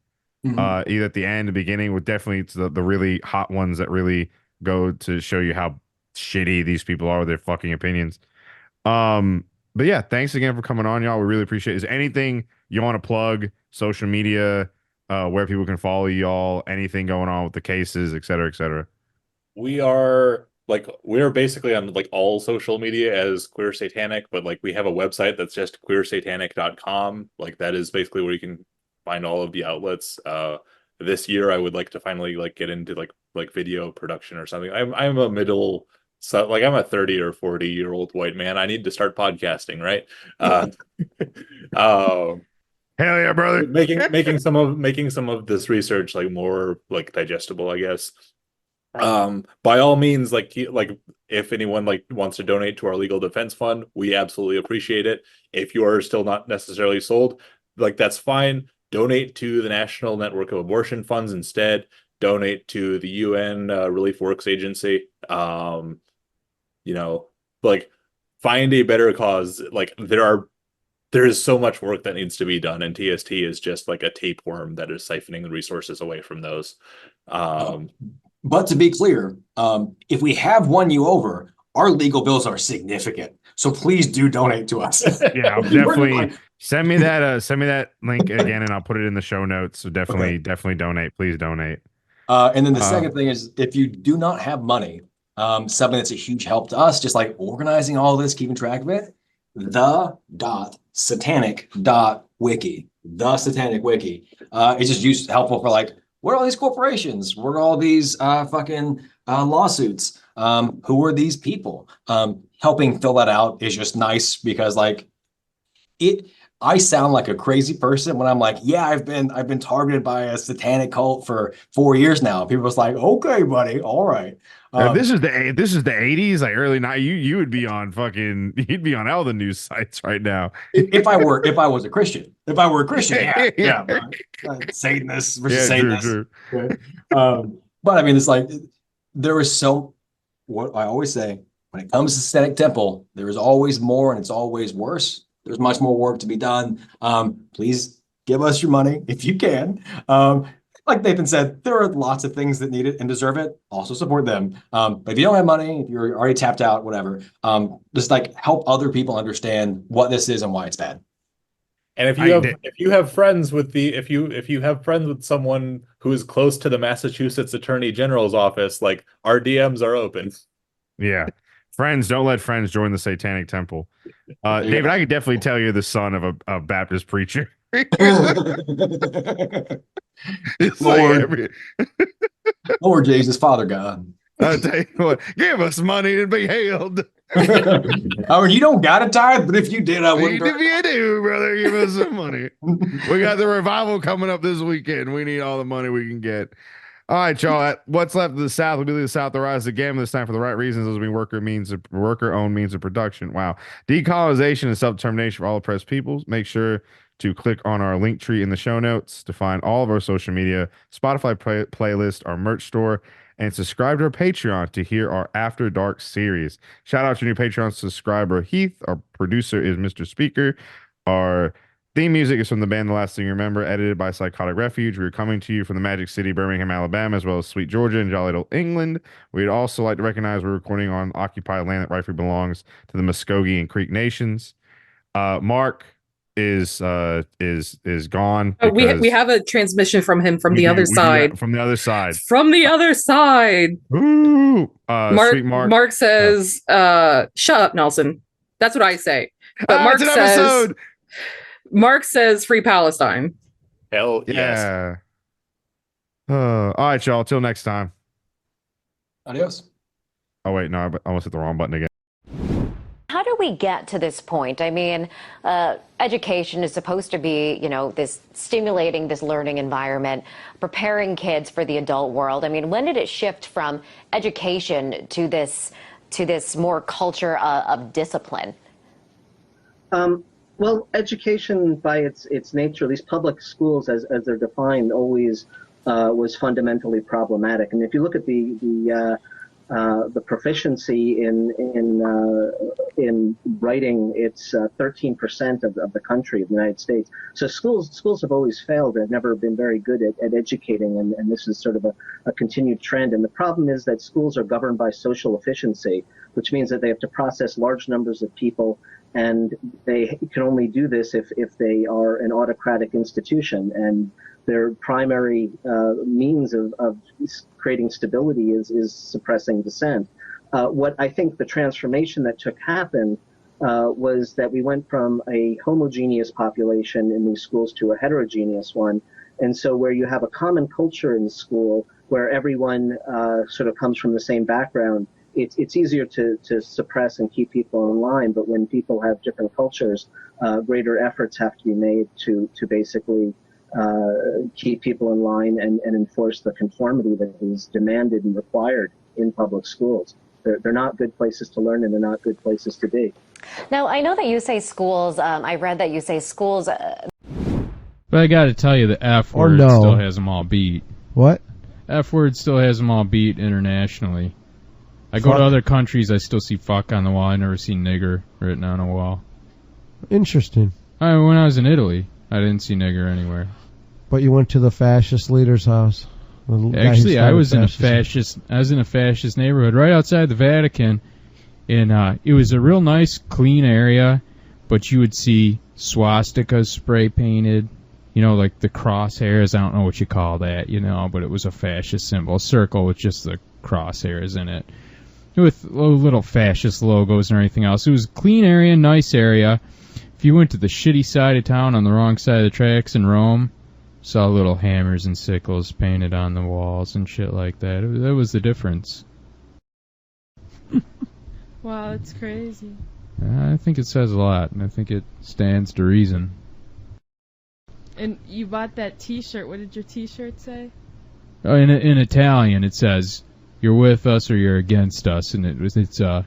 either at the end, the beginning. With definitely it's the really hot ones that really go to show you how shitty these people are with their fucking opinions. But yeah, thanks again for coming on, y'all. We really appreciate it. Is there anything you want to plug, social media, where people can follow y'all, anything going on with the cases, et cetera, et cetera? We're basically on like all social media as Queer Satanic, but like we have a website that's just queersatanic.com. Like that is basically where you can find all of the outlets. This year I would like to finally like get into like video production or something. I'm a middle, so like I'm a 30 or 40-year-old white man. I need to start podcasting, right? Hell yeah, brother. making some of this research like more like digestible, I guess. By all means, like if anyone like wants to donate to our legal defense fund, we absolutely appreciate it. If you are still not necessarily sold, like that's fine. Donate to the National Network of Abortion Funds instead. Donate to the UN Relief Works Agency. Like find a better cause. Like there is so much work that needs to be done, and TST is just like a tapeworm that is siphoning the resources away from those. But to be clear, if we have won you over, our legal bills are significant. So please do donate to us. Yeah, I'll definitely send me that link again, and I'll put it in the show notes. So definitely donate. Please donate. And then the second thing is, if you do not have money, something that's a huge help to us, just like organizing all this, keeping track of it, the.satanic.wiki. The Satanic Wiki. It's just helpful for like, what are all these corporations? What are all these fucking lawsuits? Who are these people? Helping fill that out is just nice because like I sound like a crazy person when I'm like, yeah, I've been targeted by a satanic cult for 4 years now. People was like, okay, buddy, all right. This is the 80s, like early 90s. You would be on you'd be on all the news sites right now. if I was a Christian, yeah. Satanists versus Satanists. True. Okay. But I mean, it's like there is what I always say when it comes to Satanic Temple, there is always more and it's always worse. There's much more work to be done. Please give us your money if you can. Like Nathan said, there are lots of things that need it and deserve it. Also support them. But if you don't have money, if you're already tapped out, whatever, just like help other people understand what this is and why it's bad. And if you have friends with someone who is close to the Massachusetts Attorney General's office, like our DMs are open. Yeah. Friends, don't let friends join the Satanic Temple. David, I could definitely tell you're the son of a Baptist preacher. Lord Jesus, Father God. I'll tell you what, give us money to be healed. I mean, you don't got a tithe, but if you did, I wouldn't. If you do, brother, give us some money. We got the revival coming up this weekend. We need all the money we can get. All right, y'all. What's left of the South? We believe the South will rise again, this time for the right reasons, as being worker-owned means of production. Wow. Decolonization and self-determination for all oppressed peoples. Make sure to click on our link tree in the show notes to find all of our social media, Spotify playlist, our merch store, and subscribe to our Patreon to hear our After Dark series. Shout out to new Patreon subscriber Heath. Our producer is Mr. Speaker. Our theme music is from the band The Last Thing You Remember, edited by Psychotic Refuge. We're coming to you from the Magic City, Birmingham, Alabama, as well as Sweet Georgia and Jolly Old England. We'd also like to recognize we're recording on occupied land that rightfully belongs to the Muskogee and Creek Nations. Mark is gone. We have a transmission from him from the other side. From the other side. From the other side. Ooh. Mark says, shut up, Nelson. That's what I say. But Mark it's an says, episode. Mark says free Palestine. Hell yes. Yeah. All right, y'all. Till next time. Adios. Oh wait, no, I almost hit the wrong button again. How do we get to this point? I mean, education is supposed to be, this stimulating, this learning environment, preparing kids for the adult world. I mean, when did it shift from education to this more culture of discipline? Well, education by its nature, these public schools as they're defined, always was fundamentally problematic. And if you look at the proficiency in writing, it's 13% of the country of the United States. So schools have always failed. They've never been very good at educating, and this is sort of a continued trend. And the problem is that schools are governed by social efficiency, which means that they have to process large numbers of people, and they can only do this if they are an autocratic institution. And their primary means of creating stability is suppressing dissent. What I think the transformation that took happen was that we went from a homogeneous population in these schools to a heterogeneous one. And so where you have a common culture in school, where everyone sort of comes from the same background, it's easier to suppress and keep people in line. But when people have different cultures, greater efforts have to be made to basically keep people in line and enforce the conformity that is demanded and required in public schools. They're not good places to learn, and they're not good places to be. Now, I know that you say schools, I read that you say schools... But I gotta tell you, the F word still has them all beat. What? F word still has them all beat internationally. I go to other countries, I still see fuck on the wall. I never see nigger written on a wall. Interesting. When I was in Italy, I didn't see nigger anywhere. But you went to the fascist leader's house. Actually, I was in a fascist neighborhood right outside the Vatican, and it was a real nice, clean area. But you would see swastikas spray painted, like the crosshairs. I don't know what you call that, but it was a fascist symbol, a circle with just the crosshairs in it, with little fascist logos and everything else. It was a clean area, nice area. If you went to the shitty side of town on the wrong side of the tracks in Rome, saw little hammers and sickles painted on the walls and shit like that. That was the difference. Wow, that's crazy. I think it says a lot, and I think it stands to reason. And you bought that T-shirt. What did your T-shirt say? Oh, in Italian, it says, "You're with us or you're against us," and it's a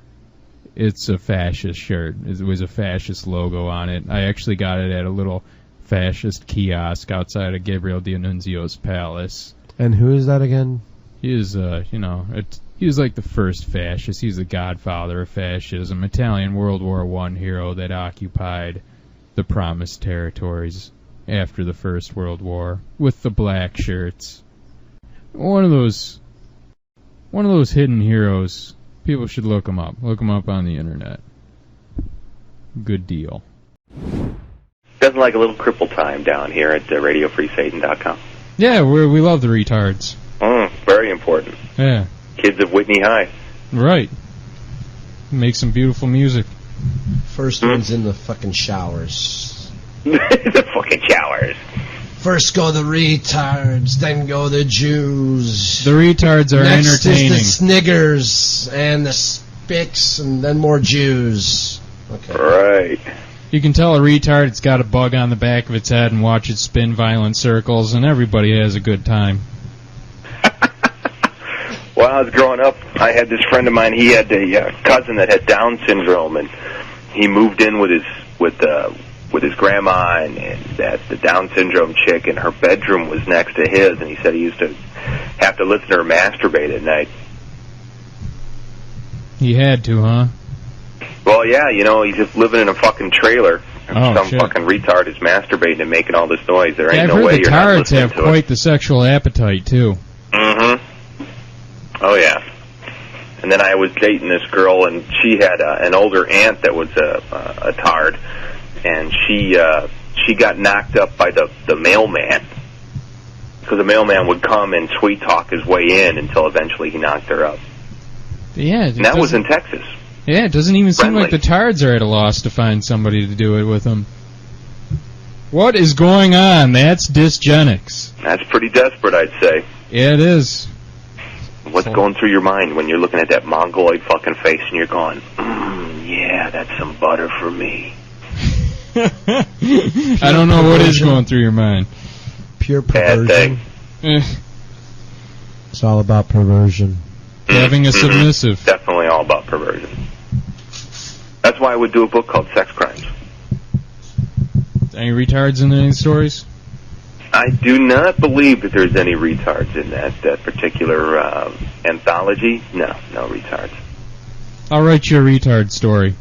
fascist shirt. It was a fascist logo on it. I actually got it at a little fascist kiosk outside of Gabriel D'Annunzio's palace. And who is that again? He is, he was like the first fascist. He's the godfather of fascism. Italian World War I hero that occupied the Promised Territories after the First World War with the black shirts. One of those hidden heroes. People should look him up. Look him up on the internet. Good deal. Doesn't like a little cripple time down here at RadioFreeSatan.com. Yeah, we love the retards. Very important. Yeah. Kids of Whitney High. Right. Make some beautiful music. First one's in the fucking showers. The fucking showers. First go the retards, then go the Jews. The retards are Next entertaining. Is the sniggers and the spics, and then more Jews. Okay. Right. You can tell a retard it's got a bug on the back of its head and watch it spin violent circles, and everybody has a good time. When I was growing up, I had this friend of mine. He had a cousin that had Down syndrome, and he moved in with his grandma and the Down syndrome chick, and her bedroom was next to his, and he said he used to have to listen to her masturbate at night. He had to, huh? Well, yeah, he's just living in a fucking trailer. Some shit. fucking retard is masturbating and making all this noise. There ain't I've no heard way the you're not tards listening have to quite it. the sexual appetite, too. Mm-hmm. Oh, yeah. And then I was dating this girl, and she had an older aunt that was a tard, and she got knocked up by the mailman, because the mailman would come and sweet talk his way in until eventually he knocked her up. Yeah. And that was in Texas. Yeah, it doesn't even seem like Friendly. the Tards are at a loss to find somebody to do it with them. What is going on? That's dysgenics. That's pretty desperate, I'd say. Yeah, it is. What's going through your mind when you're looking at that mongoloid fucking face and you're going, yeah, that's some butter for me. I don't know what is going through your mind. Pure Bad perversion. thing. It's all about perversion. Having a submissive. Definitely all about perversion. That's why I would do a book called Sex Crimes. Any retards in any stories? I do not believe that there's any retards in that particular anthology. No retards. I'll write you a retard story.